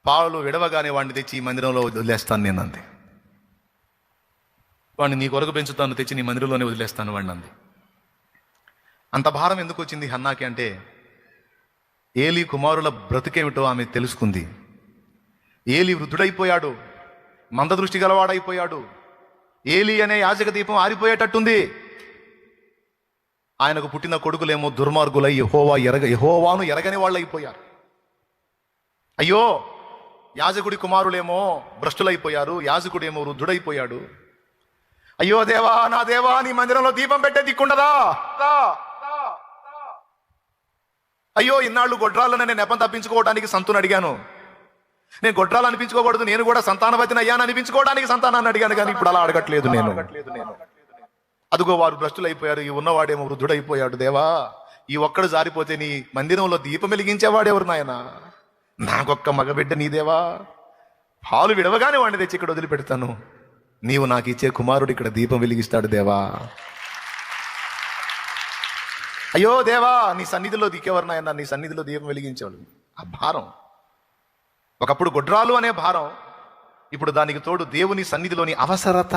పాలు విడవగానే వాడిని తెచ్చి ఈ మందిరంలో వదిలేస్తాను నేను అంది. వాడిని నీ కొరకు పెంచుతాను, తెచ్చి నీ మందిరంలోనే వదిలేస్తాను వాడిని అంది. అంత భారం ఎందుకు వచ్చింది హన్నాకి అంటే, ఏలీ కుమారుల బ్రతుకేమిటో ఆమె తెలుసుకుంది. ఏలీ వృద్ధుడైపోయాడు, మందదృష్టి గలవాడైపోయాడు. ఏలీ అనే యాజక దీపం ఆరిపోయేటట్టుంది. ఆయనకు పుట్టిన కొడుకులేమో దుర్మార్గులై యెహోవాను ఎరగని వాళ్ళు అయిపోయారు. అయ్యో, యాజకుడి కుమారులేమో భ్రష్టులైపోయారు, యాజకుడేమో వృద్ధుడైపోయాడు. అయ్యో దేవా, నా దేవా, నీ మందిరంలో దీపం పెట్టే దిక్కుండదా? అయ్యో, ఇన్నాళ్ళు గొడ్రాలను నేను నెపం తప్పించుకోవడానికి సంతుని అడిగాను. నేను గొడ్రాలు అనిపించుకోకూడదు, నేను కూడా సంతానవతిని అయ్యాను అనిపించుకోవడానికి సంతానాన్ని అడిగాను, కానీ ఇప్పుడు అలా అడగట్లేదు నేను. అదిగో వారు భ్రష్టులైపోయారు, ఈ ఉన్నవాడేమో వృద్ధుడైపోయాడు. దేవా, ఈ ఒక్కడు జారిపోతే నీ మందిరంలో దీపం వెలిగించేవాడెవరు నాయనా? నాకొక్క మగబిడ్డ నీదేవా, పాలు విడవగానే వాడిని తెచ్చి ఇక్కడ వదిలిపెడతాను. నీవు నాకు ఇచ్చే కుమారుడు ఇక్కడ దీపం వెలిగిస్తాడు దేవా. అయ్యో దేవా, నీ సన్నిధిలో దిక్కేవారు నాయన, నీ సన్నిధిలో దీపం వెలిగించేవాడు. ఆ భారం, ఒకప్పుడు గొడ్రాలు అనే భారం, ఇప్పుడు దానికి తోడు దేవుని సన్నిధిలోని అవసరత,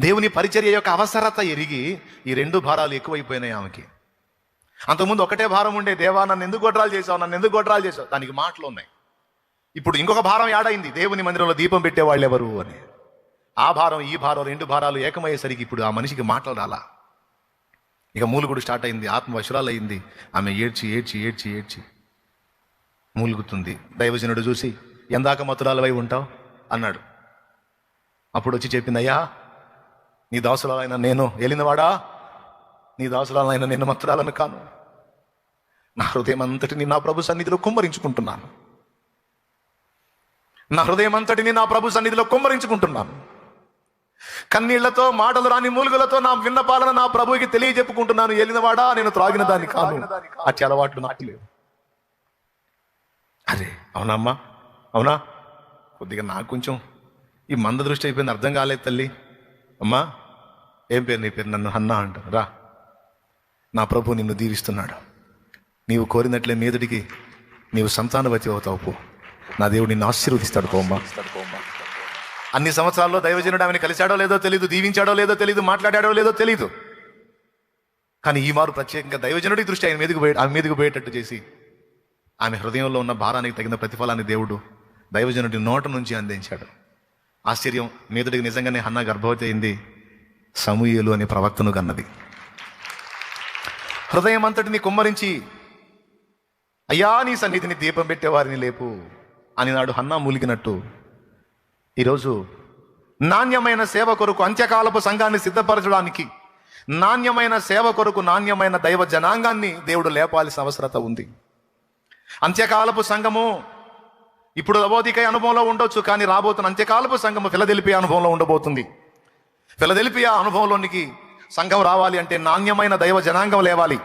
దేవుని పరిచర్య యొక్క అవసరత ఎరిగి ఈ 2 భారాలు ఎక్కువైపోయినాయి ఆమెకి. అంతకుముందు ఒకటే భారం ఉండే, దేవా నన్ను ఎందుకు గొడ్రాలు చేసావు, నన్ను ఎందుకు గొడ్రాలు చేసావు, దానికి మాటలు ఉన్నాయి. ఇప్పుడు ఇంకొక భారం యాడైంది, దేవుని మందిరంలో దీపం పెట్టేవాళ్ళు ఎవరు అని. ఆ భారం ఈ భారం 2 భారాలు ఏకమయ్యేసరికి ఇప్పుడు ఆ మనిషికి మాటలు రాలా. ఇక మూలుగుడు స్టార్ట్ అయింది, ఆత్మ వశురాలయ్యింది. ఆమె ఏడ్చి ఏడ్చి ఏడ్చి ఏడ్చి మూలుగుతుంది. దైవజనుడు చూసి, ఎందాక మతురాలవై ఉంటావు అన్నాడు. అప్పుడు వచ్చి చెప్పింది, అయ్యా నీ దాసురాలైన నేను ఏలినవాడా, నీ దాసురాలైన నేను మతురాలను కాను. నా హృదయం అంతటిని నా ప్రభు సన్నిధిలో కుమ్మరించుకుంటున్నాను. నా హృదయం అంతటిని నా ప్రభు సన్నిధిలో కుమ్మరించుకుంటున్నాను. కన్నీళ్లతో, మాటలు రాని మూలుగులతో నా విన్నపాలను నా ప్రభువుకి తెలియజెప్పుకుంటున్నాను. ఏలినవాడా, నేను త్రాగిన దాన్ని కాను, అట్టి అలవాట్లు నాకు లేవు. అరే అవునమ్మా, అవునా? కొద్దిగా నాకు కొంచెం ఈ మంద దృష్టి అయిపోయింది, అర్థం కాలేదు తల్లి. అమ్మా, ఏం పేరు నీ పేరు? నన్ను హన్నా అంటారు. రా, నా ప్రభు నిన్ను దీవిస్తున్నాడు. నీవు కోరినట్లే మీదటికి నీవు సంతానవతి అవుతావు. పో, నా దేవుడు నిన్ను ఆశీర్వదిస్తాడు. పోమ్మా. అన్ని సంవత్సరాల్లో దైవజనుడు ఆమెను కలిశాడో లేదో తెలీదు, దీవించాడో లేదో తెలీదు, మాట్లాడాడో లేదో తెలీదు. కానీ ఈ మారు ప్రత్యేకంగా దైవజనుడి దృష్టి ఆమె మీదకు పోయేటట్టు చేసి ఆమె హృదయంలో ఉన్న భారానికి తగిన ప్రతిఫలాన్ని దేవుడు దైవజనుడి నోట నుంచి అందించాడు. ఆశ్చర్యం, మీదటికి నిజంగానే హన్నా గర్భవతి అయింది. సమూయేలు అనే ప్రవక్తను కన్నది. హృదయం అంతటిని కుమ్మరించి, అయ్యా నీ సన్నిధిని దీపం పెట్టేవారిని లేపు అని నాడు హన్నా మూలిగినట్టు ఈరోజు నాణ్యమైన సేవ కొరకు, అంత్యకాలపు సంఘాన్ని సిద్ధపరచడానికి, నాణ్యమైన సేవ కొరకు నాణ్యమైన దైవ జనాంగాన్ని దేవుడు లేపాల్సిన అవసరత ఉంది. అంత్యకాలపు సంఘము ఇప్పుడు లవోదికయ అనుభవంలో ఉండొచ్చు, కానీ రాబోతున్న అంత్యకాలపు సంఘము ఫిలదెల్ఫియా అనుభవంలో ఉండబోతుంది. ఫిలదెల్ఫియా అనుభవంలోనికి సంఘం రావాలి అంటే నాణ్యమైన దైవ జనాంగం లేవాలి,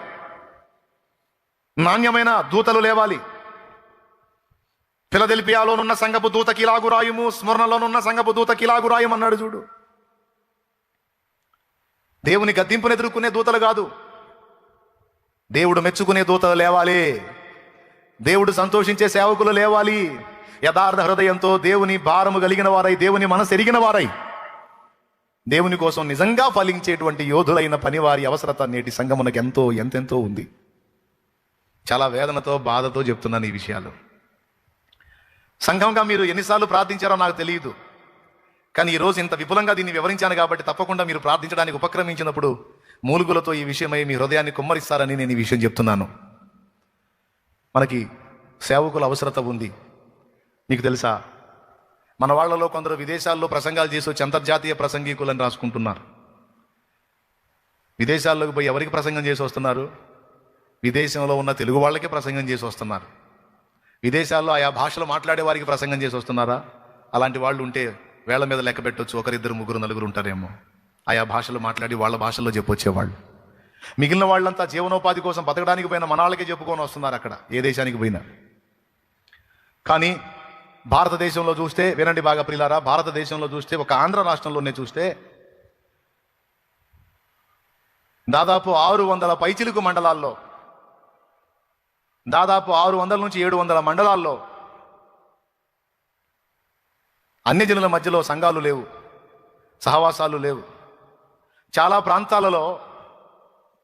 నాణ్యమైన దూతలు లేవాలి. ఫిలదెల్ఫియాలోనున్న సంఘపు దూత కిలాగు రాయుము, స్మరణలోనున్న సంఘపు దూత కిలాగు రాయుము అన్నాడు చూడు. దేవుని గద్దింపును ఎదుర్కొనే దూతలు కాదు, దేవుడు మెచ్చుకునే దూతలు లేవాలి. దేవుడు సంతోషించే సేవకులు లేవాలి. యథార్థ హృదయంతో దేవుని భారము కలిగిన వారై, దేవుని మనసు ఎరిగిన వారై, దేవుని కోసం నిజంగా ఫలించేటువంటి యోధులైన పనివారి అవసరత నేటి సంఘమునకు ఎంతెంతో ఉంది. చాలా వేదనతో, బాధతో చెప్తున్నాను ఈ విషయాలు. సంఘంగా మీరు ఎన్నిసార్లు ప్రార్థించారో నాకు తెలియదు, కానీ ఈరోజు ఇంత విపులంగా దీన్ని వివరించాను కాబట్టి తప్పకుండా మీరు ప్రార్థించడానికి ఉపక్రమించినప్పుడు మూలుగులతో ఈ విషయమై మీ హృదయాన్ని కుమ్మరిస్తారని నేను ఈ విషయం చెప్తున్నాను. మనకి సేవకుల అవసరత ఉంది. మీకు తెలుసా, మన వాళ్ళలో కొందరు విదేశాల్లో ప్రసంగాలు చేసి వచ్చి అంతర్జాతీయ ప్రసంగికులని రాసుకుంటున్నారు. విదేశాల్లోకి పోయి ఎవరికి ప్రసంగం చేసి వస్తున్నారు? విదేశంలో ఉన్న తెలుగు వాళ్ళకే ప్రసంగం చేసి వస్తున్నారు. విదేశాల్లో ఆయా భాషలు మాట్లాడే వారికి ప్రసంగం చేసి వస్తున్నారా? అలాంటి వాళ్ళు ఉంటే వేళ్ల మీద లెక్క పెట్టొచ్చు, ఒకరిద్దరు ముగ్గురు నలుగురు ఉంటారేమో ఆయా భాషలు మాట్లాడి వాళ్ళ భాషల్లో చెప్పొచ్చేవాళ్ళు. మిగిలిన వాళ్ళంతా జీవనోపాధి కోసం బతకడానికి పోయిన మన వాళ్ళకే చెప్పుకొని వస్తున్నారు అక్కడ ఏ దేశానికి పోయినా. కానీ భారతదేశంలో చూస్తే, వినండి బాగా ప్రియులారా, భారతదేశంలో చూస్తే ఒక ఆంధ్ర రాష్ట్రంలోనే చూస్తే దాదాపు 600 పైచిలుకు మండలాల్లో, దాదాపు 600 నుంచి 700 మండలాల్లో అన్యజనుల మధ్యలో సంఘాలు లేవు, సహవాసాలు లేవు. చాలా ప్రాంతాలలో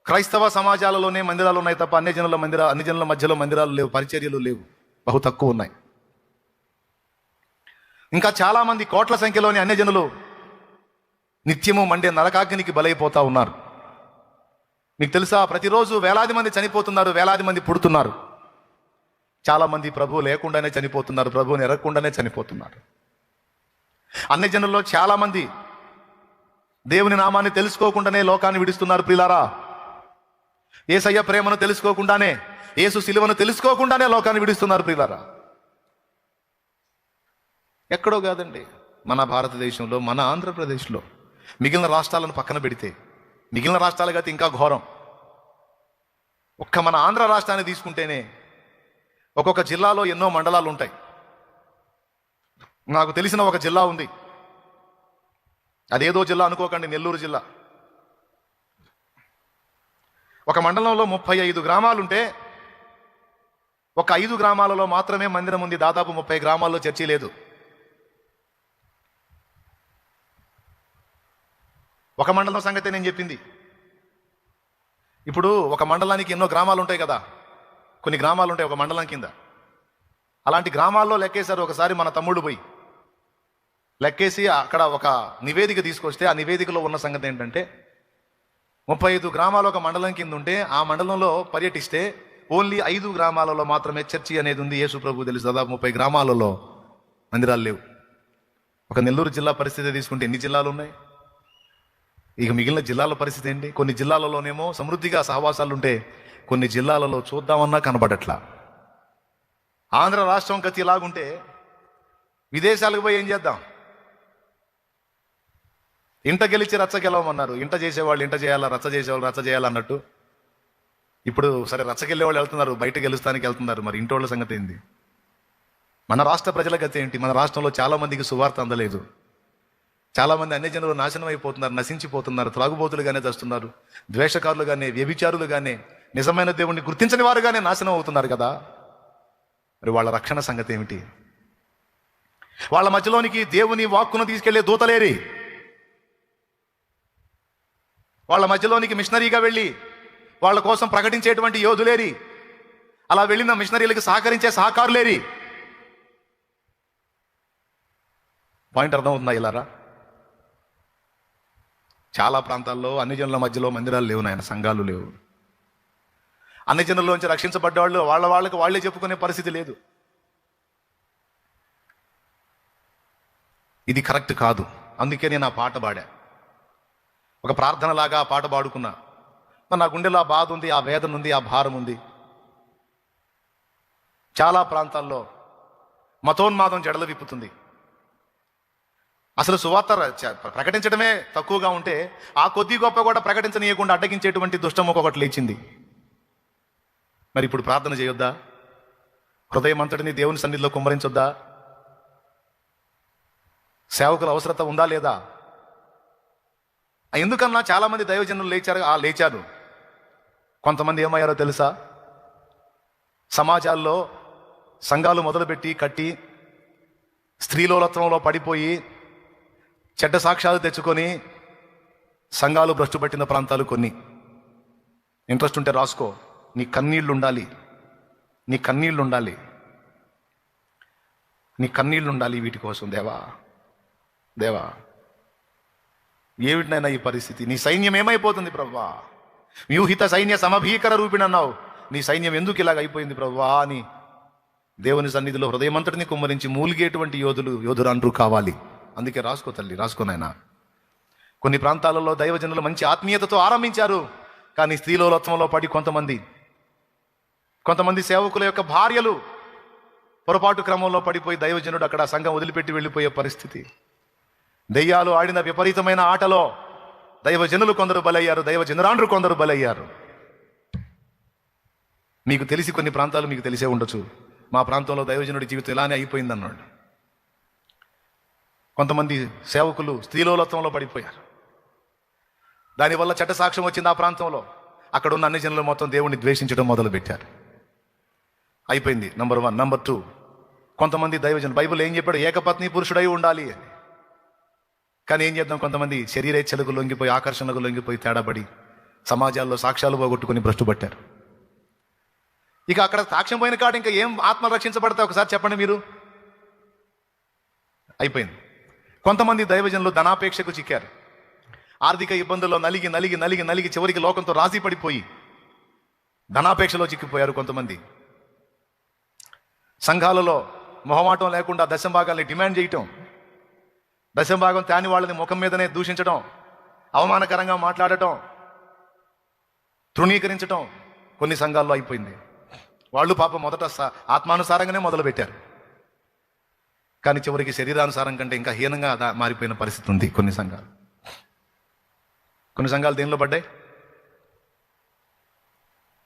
క్రైస్తవ సమాజాలలోనే మందిరాలు ఉన్నాయి తప్ప అన్యజనుల మధ్యలో మందిరాలు లేవు, పరిచర్యలు లేవు, బహు తక్కువ ఉన్నాయి. ఇంకా చాలా మంది కోట్ల సంఖ్యలోని అన్యజనులు నిత్యము మండే నరకాగ్నికి బలైపోతా ఉన్నారు. మీకు తెలుసా, ప్రతిరోజు వేలాది మంది చనిపోతున్నారు, వేలాది మంది పుడుతున్నారు. చాలా మంది ప్రభువు లేకుండానే చనిపోతున్నారు, ప్రభువుని ఎరగకుండానే చనిపోతున్నారు. అన్యజనుల్లో చాలా మంది దేవుని నామాన్ని తెలుసుకోకుండానే లోకాన్ని విడుస్తున్నారు. ప్రియులారా, యేసయ్య ప్రేమను తెలుసుకోకుండానే, యేసు శిలువను తెలుసుకోకుండానే లోకాన్ని విడుస్తున్నారు. ప్రియులారా, ఎక్కడో కాదండి, మన భారతదేశంలో, మన ఆంధ్రప్రదేశ్లో. మిగిలిన రాష్ట్రాలను పక్కన పెడితే, మిగిలిన రాష్ట్రాలకైతే ఇంకా ఘోరం. ఒక్క మన ఆంధ్ర రాష్ట్రాన్ని తీసుకుంటేనే ఒక్కొక్క జిల్లాలో ఎన్నో మండలాలు ఉంటాయి. నాకు తెలిసిన ఒక జిల్లా ఉంది, అదేదో జిల్లా అనుకోకండి, నెల్లూరు జిల్లా. ఒక మండలంలో 35 గ్రామాలుంటే ఒక 5 గ్రామాలలో మాత్రమే మందిరం ఉంది. దాదాపు 30 గ్రామాల్లో చర్చి లేదు. ఒక మండలం సంగతే నేను చెప్పింది. ఇప్పుడు ఒక మండలానికి ఎన్నో గ్రామాలు ఉంటాయి కదా, కొన్ని గ్రామాలు ఉంటాయి ఒక మండలం కింద. అలాంటి గ్రామాల్లో లెక్కేశారు ఒకసారి మన తమ్ముడు పోయి లెక్కేసి అక్కడ ఒక నివేదిక తీసుకొస్తే, ఆ నివేదికలో ఉన్న సంగతి ఏంటంటే 35 గ్రామాలు ఒక మండలం కింద ఉంటే, ఆ మండలంలో పర్యటిస్తే ఓన్లీ 5 గ్రామాలలో మాత్రమే చర్చి అనేది ఉంది. యేసు ప్రభు తెలుసు, దాదాపు 30 గ్రామాలలో మందిరాలు లేవు. ఒక నెల్లూరు జిల్లా పరిస్థితి తీసుకుంటే ఎన్ని జిల్లాలు ఉన్నాయి? ఇక మిగిలిన జిల్లాల పరిస్థితి ఏంటి? కొన్ని జిల్లాలలోనేమో సమృద్ధిగా సహవాసాలు ఉంటే, కొన్ని జిల్లాలలో చూద్దామన్నా కనబడట్లా. ఆంధ్ర రాష్ట్రం గతి ఇలాగుంటే విదేశాలకు పోయి ఏం చేద్దాం? ఇంట గెలిచి రచ్చ గెలవమన్నారు. ఇంట చేసేవాళ్ళు ఇంట చేయాలా, రచ్చ చేసేవాళ్ళు రచ్చ చేయాలన్నట్టు. ఇప్పుడు సరే, రచ్చకెళ్ళే వాళ్ళు వెళ్తున్నారు, బయట గెలుస్తానికి వెళ్తున్నారు, మరి ఇంటోళ్ళ సంగతి ఏంది? మన రాష్ట్ర ప్రజల గతి ఏంటి? మన రాష్ట్రంలో చాలా మందికి సువార్త అందలేదు. చాలా మంది అన్యజనులు నాశనం అయిపోతున్నారు, నశించిపోతున్నారు, త్రాగుబోతులుగానే చేస్తున్నారు, ద్వేషకారులుగానే, వ్యభిచారులుగానే, నిజమైన దేవుణ్ణి గుర్తించని వారుగానే నాశనం అవుతున్నారు కదా. మరి వాళ్ళ రక్షణ సంగతి ఏమిటి? వాళ్ళ మధ్యలోనికి దేవుని వాక్కును తీసుకెళ్లే దూతలేరి, వాళ్ళ మధ్యలోనికి మిషనరీగా వెళ్ళి వాళ్ళ కోసం ప్రకటించేటువంటి యోధులేరి, అలా వెళ్ళిన మిషనరీలకు సహకరించే సహకారులేరి. పాయింట్ అర్థమవుతుందా ఇలారా? చాలా ప్రాంతాల్లో అన్యజనుల మధ్యలో మందిరాలు లేవు నాయన, సంఘాలు లేవు. అన్యజనుల్లోంచి రక్షించబడ్డవాళ్ళు వాళ్ళకి వాళ్ళే చెప్పుకునే పరిస్థితి లేదు. ఇది కరెక్ట్ కాదు. అందుకే నేను ఆ పాట పాడా, ఒక ప్రార్థనలాగా ఆ పాట పాడుకున్నా. నా గుండెలో ఆ బాధ ఉంది, ఆ వేదన ఉంది, ఆ భారం ఉంది. చాలా ప్రాంతాల్లో మతోన్మాదం జడలు విప్పుతుంది. అసలు సువార్త ప్రకటించడమే తక్కువగా ఉంటే, ఆ కొద్ది గొప్ప కూడా ప్రకటించనీయకుండా అడ్డగించేటువంటి దుష్టం ఒకటి లేచింది. మరి ఇప్పుడు ప్రార్థన చేయొద్దా? హృదయం అంతటిని దేవుని సన్నిధిలో కుమ్మరించొద్దా? సేవకుల అవసరత ఉందా లేదా? ఎందుకన్నా చాలా మంది దైవజనులు లేచారు. కొంతమంది ఏమయ్యారో తెలుసా? సమాజాల్లో సంఘాలు మొదలుపెట్టి కట్టి స్త్రీలోలత్వంలో పడిపోయి చెడ్డ సాక్ష్యాలు తెచ్చుకొని సంఘాలు భ్రష్టు పట్టిన ప్రాంతాలు కొన్ని. ఇంట్రెస్ట్ ఉంటే రాసుకో. నీ కన్నీళ్లు ఉండాలి, నీ కన్నీళ్లు ఉండాలి, నీ కన్నీళ్లు ఉండాలి వీటి కోసం. దేవా దేవా, ఏమిటినైనా ఈ పరిస్థితి? నీ సైన్యం ఏమైపోతుంది ప్రభువా? వ్యూహిత సైన్య సమభీకర రూపిణి అన్నావు. నీ సైన్యం ఎందుకు ఇలాగ అయిపోయింది ప్రభువా అని దేవుని సన్నిధిలో హృదయమంతటిని కుమ్మరించి మూలిగేటువంటి యోధురాండ్రు కావాలి. అందుకే రాసుకో తల్లి, రాసుకో నాయన. కొన్ని ప్రాంతాలలో దైవజనులు మంచి ఆత్మీయతతో ఆరంభించారు, కానీ స్త్రీలోలత్వంలో పడి కొంతమంది సేవకుల యొక్క భార్యలు పొరపాటు క్రమంలో పడిపోయి దైవజనుడు అక్కడ సంఘం వదిలిపెట్టి వెళ్ళిపోయే పరిస్థితి. దెయ్యాలు ఆడిన విపరీతమైన ఆటలో దైవజనులు కొందరు బలయ్యారు, దైవజనురాండ్రు కొందరు బలయ్యారు. మీకు తెలిసి కొన్ని ప్రాంతాలు మీకు తెలిసే ఉండొచ్చు. మా ప్రాంతంలో దైవజనుడి జీవితం ఇలానే అయిపోయింది అన్నాడు. కొంతమంది సేవకులు స్త్రీలోలత్వంలో పడిపోయారు. దానివల్ల చెడ్డ సాక్ష్యం వచ్చింది ఆ ప్రాంతంలో. అక్కడ ఉన్న అన్ని జనులు మొత్తం దేవుణ్ణి ద్వేషించడం మొదలుపెట్టారు. అయిపోయింది. నంబర్ 1. నంబర్ 2, కొంతమంది దైవజనులు, బైబిల్ ఏం చెప్పాడు? ఏకపత్ని పురుషుడై ఉండాలి అని. కానీ ఏం చేద్దాం, కొంతమంది శరీరేచ్ఛలకు లొంగిపోయి, ఆకర్షణలకు లొంగిపోయి తేడాపడి సమాజాల్లో సాక్ష్యాలు పోగొట్టుకుని భ్రష్టు పట్టారు. ఇక అక్కడ సాక్ష్యం పోయిన కాడ ఇంకా ఏం ఆత్మలు రక్షించబడతాయి ఒకసారి చెప్పండి మీరు? అయిపోయింది. కొంతమంది దైవజనులు ధనాపేక్షకు చిక్కారు. ఆర్థిక ఇబ్బందుల్లో నలిగి నలిగి నలిగి నలిగి చివరికి లోకంతో రాజీ పడిపోయి ధనాపేక్షలో చిక్కిపోయారు. కొంతమంది సంఘాలలో మొహమాటం లేకుండా దశంభాగాల్ని డిమాండ్ చేయటం, దశంభాగం తాని వాళ్ళని ముఖం మీదనే దూషించడం, అవమానకరంగా మాట్లాడటం, తృణీకరించటం కొన్ని సంఘాల్లో అయిపోయింది. వాళ్ళు పాపం మొదట ఆత్మానుసారంగానే మొదలుపెట్టారు, కానీ చివరికి శరీరానుసారం కంటే ఇంకా హీనంగా మారిపోయిన పరిస్థితి ఉంది కొన్ని సంఘాలు. కొన్ని సంఘాలు దేనిలో పడ్డాయి?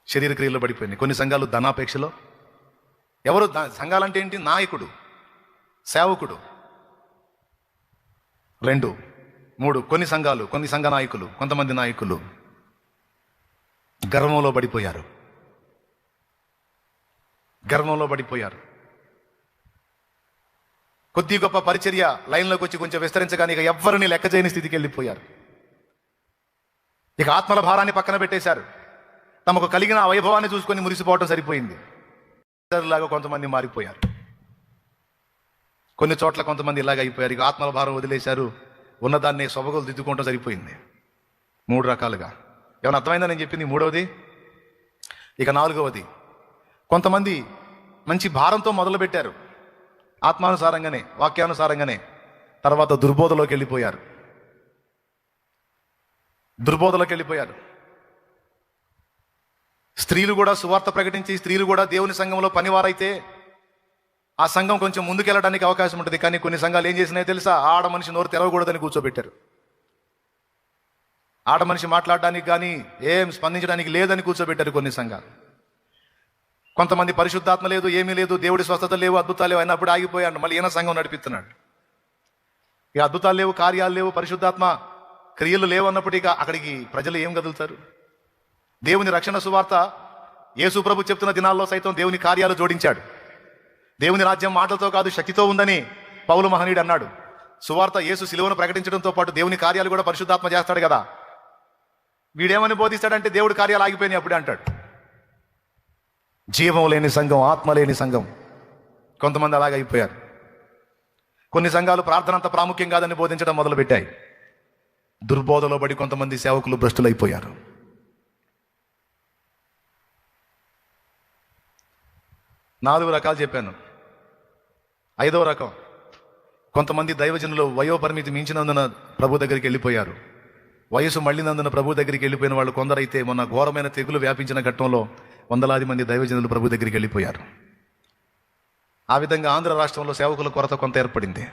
శరీర క్రియల్లో పడిపోయినాయి. కొన్ని సంఘాలు ధనాపేక్షలో. ఎవరు సంఘాలంటే ఏంటి? నాయకుడు, సేవకుడు. 2, 3 కొన్ని సంఘాలు, కొన్ని సంఘ నాయకులు, కొంతమంది నాయకులు గర్వంలో పడిపోయారు. గర్వంలో పడిపోయారు. కొద్ది గొప్ప పరిచర్య లైన్లోకి వచ్చి కొంచెం విస్తరించగానే ఇక ఎవ్వరిని లెక్క చేయని స్థితికి వెళ్ళిపోయారు. ఇక ఆత్మల భారాన్ని పక్కన పెట్టేశారు. తమకు కలిగిన వైభవాన్ని చూసుకొని మురిసిపోవటం సరిపోయింది. లాగా కొంతమంది మారిపోయారు. కొన్ని చోట్ల కొంతమంది ఇలాగ అయిపోయారు. ఇక ఆత్మల భారం వదిలేశారు. ఉన్నదాన్ని సొబగులు దిద్దుకోవటం సరిపోయింది. 3 రకాలుగా. ఏమైనా అర్థమైందా నేను చెప్పింది? 3వది. ఇక 4వది, కొంతమంది మంచి భారంతో మొదలుపెట్టారు, ఆత్మానుసారంగానే, వాక్యానుసారంగానే. తర్వాత దుర్బోధలోకి వెళ్ళిపోయారు. స్త్రీలు కూడా సువార్త ప్రకటించి, స్త్రీలు కూడా దేవుని సంఘంలో పనివారైతే ఆ సంఘం కొంచెం ముందుకెళ్ళడానికి అవకాశం ఉంటుంది. కానీ కొన్ని సంఘాలు ఏం చేసినాయో తెలుసా? ఆడ మనిషి నోరు తెరవకూడదని కూర్చోబెట్టారు. ఆడ మనిషి మాట్లాడడానికి కానీ ఏం స్పందించడానికి లేదని కూర్చోబెట్టారు కొన్ని సంఘాలు. కొంతమంది పరిశుద్ధాత్మ లేదు, ఏమీ లేదు, దేవుడి స్వస్థత లేవు, అద్భుతాలు లేవు అయినప్పుడు ఆగిపోయాడు. మళ్ళీ ఈయన సంఘం నడిపిస్తున్నాడు. ఇక అద్భుతాలు లేవు, కార్యాలు లేవు, పరిశుద్ధాత్మ క్రియలు లేవు అన్నప్పుడు ఇక అక్కడికి ప్రజలు ఏం కదులుతారు? దేవుని రక్షణ సువార్త యేసు ప్రభు చెప్తున్న దినాల్లో సైతం దేవుని కార్యాలు జోడించాడు. దేవుని రాజ్యం మాటలతో కాదు శక్తితో ఉందని పౌలు మహనీయుడు అన్నాడు. సువార్త యేసు శిలువను ప్రకటించడంతో పాటు దేవుని కార్యాలు కూడా పరిశుద్ధాత్మ చేస్తాడు కదా. వీడేమని బోధిస్తాడంటే దేవుడి కార్యాలు ఆగిపోయినాయి అప్పుడే అంటాడు. జీవం లేని సంఘం, ఆత్మ లేని సంఘం. కొంతమంది అలాగ అయిపోయారు. కొన్ని సంఘాలు ప్రార్థన అంత ప్రాముఖ్యం కాదని బోధించడం మొదలుపెట్టాయి. దుర్బోధలో పడి కొంతమంది సేవకులు భ్రష్టులైపోయారు. 4 రకాలు చెప్పాను. 5వ రకం, కొంతమంది దైవజనులు వయోపరిమితి మించినందున ప్రభు దగ్గరికి వెళ్ళిపోయారు. వయసు మళ్ళినందున ప్రభు దగ్గరికి వెళ్ళిపోయిన వాళ్ళు కొందరైతే మొన్న ఘోరమైన తెగులు వ్యాపించిన ఘట్టంలో వందలాది మంది దైవజనులు ప్రభు దగ్గరికి వెళ్ళిపోయారు. ఆ విధంగా ఆంధ్ర రాష్ట్రంలో సేవకుల కొరత కొంత ఏర్పడింది.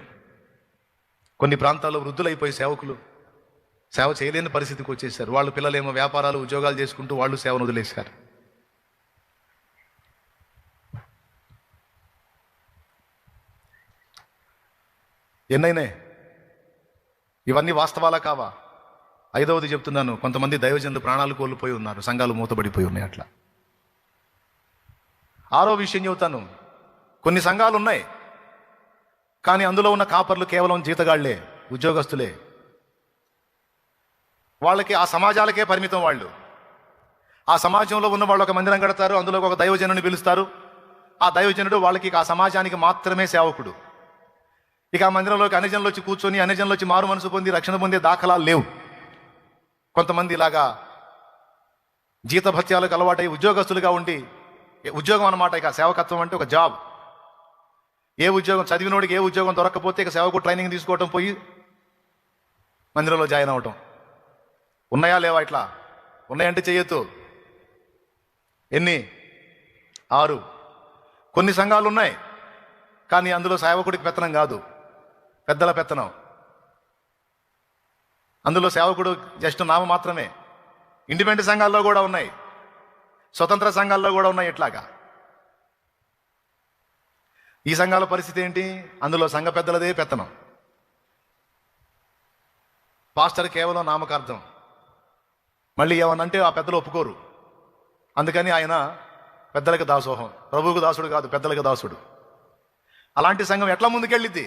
కొన్ని ప్రాంతాల్లో వృద్ధులైపోయి సేవకులు సేవ చేయలేని పరిస్థితికి వచ్చేసారు. వాళ్ళు పిల్లలేమో వ్యాపారాలు, ఉద్యోగాలు చేసుకుంటూ వాళ్ళు సేవను వదిలేశారు. ఎన్నైనా ఇవన్నీ వాస్తవాలా కావా? 5వది చెప్తున్నాను, కొంతమంది దైవజనులు ప్రాణాలు కోల్పోయి ఉన్నారు, సంఘాలు మూతబడిపోయి ఉన్నాయి. అట్లా 6వ విషయం చెబుతాను. కొన్ని సంఘాలు ఉన్నాయి, కానీ అందులో ఉన్న కాపర్లు కేవలం జీతగాళ్లే, ఉద్యోగస్తులే. వాళ్ళకి ఆ సమాజాలకే పరిమితం. వాళ్ళు ఆ సమాజంలో ఉన్న వాళ్ళు ఒక మందిరం కడతారు, అందులో ఒక దైవజనుని పిలుస్తారు. ఆ దైవజనుడు వాళ్ళకి ఆ సమాజానికి మాత్రమే సేవకుడు. ఇక ఆ మందిరంలోకి అన్యజనులు వచ్చి కూర్చొని, అన్యజనులు వచ్చి మారు మనసు పొంది రక్షణ పొందే దాఖలాలు లేవు. కొంతమంది ఇలాగా జీతభత్యాలకు అలవాటై ఉద్యోగస్తులుగా ఉండి, ఉద్యోగం అన్నమాట. ఇక సేవకత్వం అంటే ఒక జాబ్. ఏ ఉద్యోగం చదివినోడికి ఏ ఉద్యోగం దొరకకపోతే ఇక సేవకు ట్రైనింగ్ తీసుకోవటం, పోయి మందిరంలో జాయిన్ అవ్వటం. ఉన్నాయా లేవా? ఇట్లా ఉన్నాయంటే చెయ్యొద్దు. ఎన్ని? 6. కొన్ని సంఘాలు ఉన్నాయి, కానీ అందులో సేవకుడికి పెత్తనం కాదు, పెద్దల పెత్తనం. అందులో సేవకుడు జస్ట్ నామ మాత్రమే. ఇండిపెండెంట్ సంఘాల్లో కూడా ఉన్నాయి, స్వతంత్ర సంఘాల్లో కూడా ఉన్నాయి. ఇట్లాగా ఈ సంఘాల పరిస్థితి ఏంటి? అందులో సంఘ పెద్దలదే పెత్తనం. పాస్టర్ కేవలం నామకార్థం. మళ్ళీ ఏమనంటే ఆ పెద్దలు ఒప్పుకోరు. అందుకని ఆయన పెద్దలకు దాసోహం, ప్రభువుకు దాసుడు కాదు, పెద్దలకు దాసుడు. అలాంటి సంఘం ఎట్లా ముందుకెళ్ళిద్ది?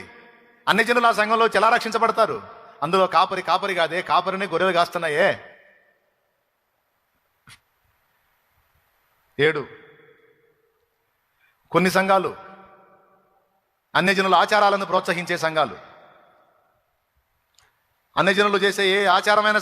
అన్ని జనులు ఆ సంఘంలో ఎలా రక్షించబడతారు? అందులో కాపరి కాదే, కాపరిని గొర్రెలు కాస్తున్నాయే. 7 కొన్ని సంఘాలు అన్యజనుల ఆచారాలను ప్రోత్సహించే సంఘాలు. అన్యజనులు చేసే ఏ ఆచారమైన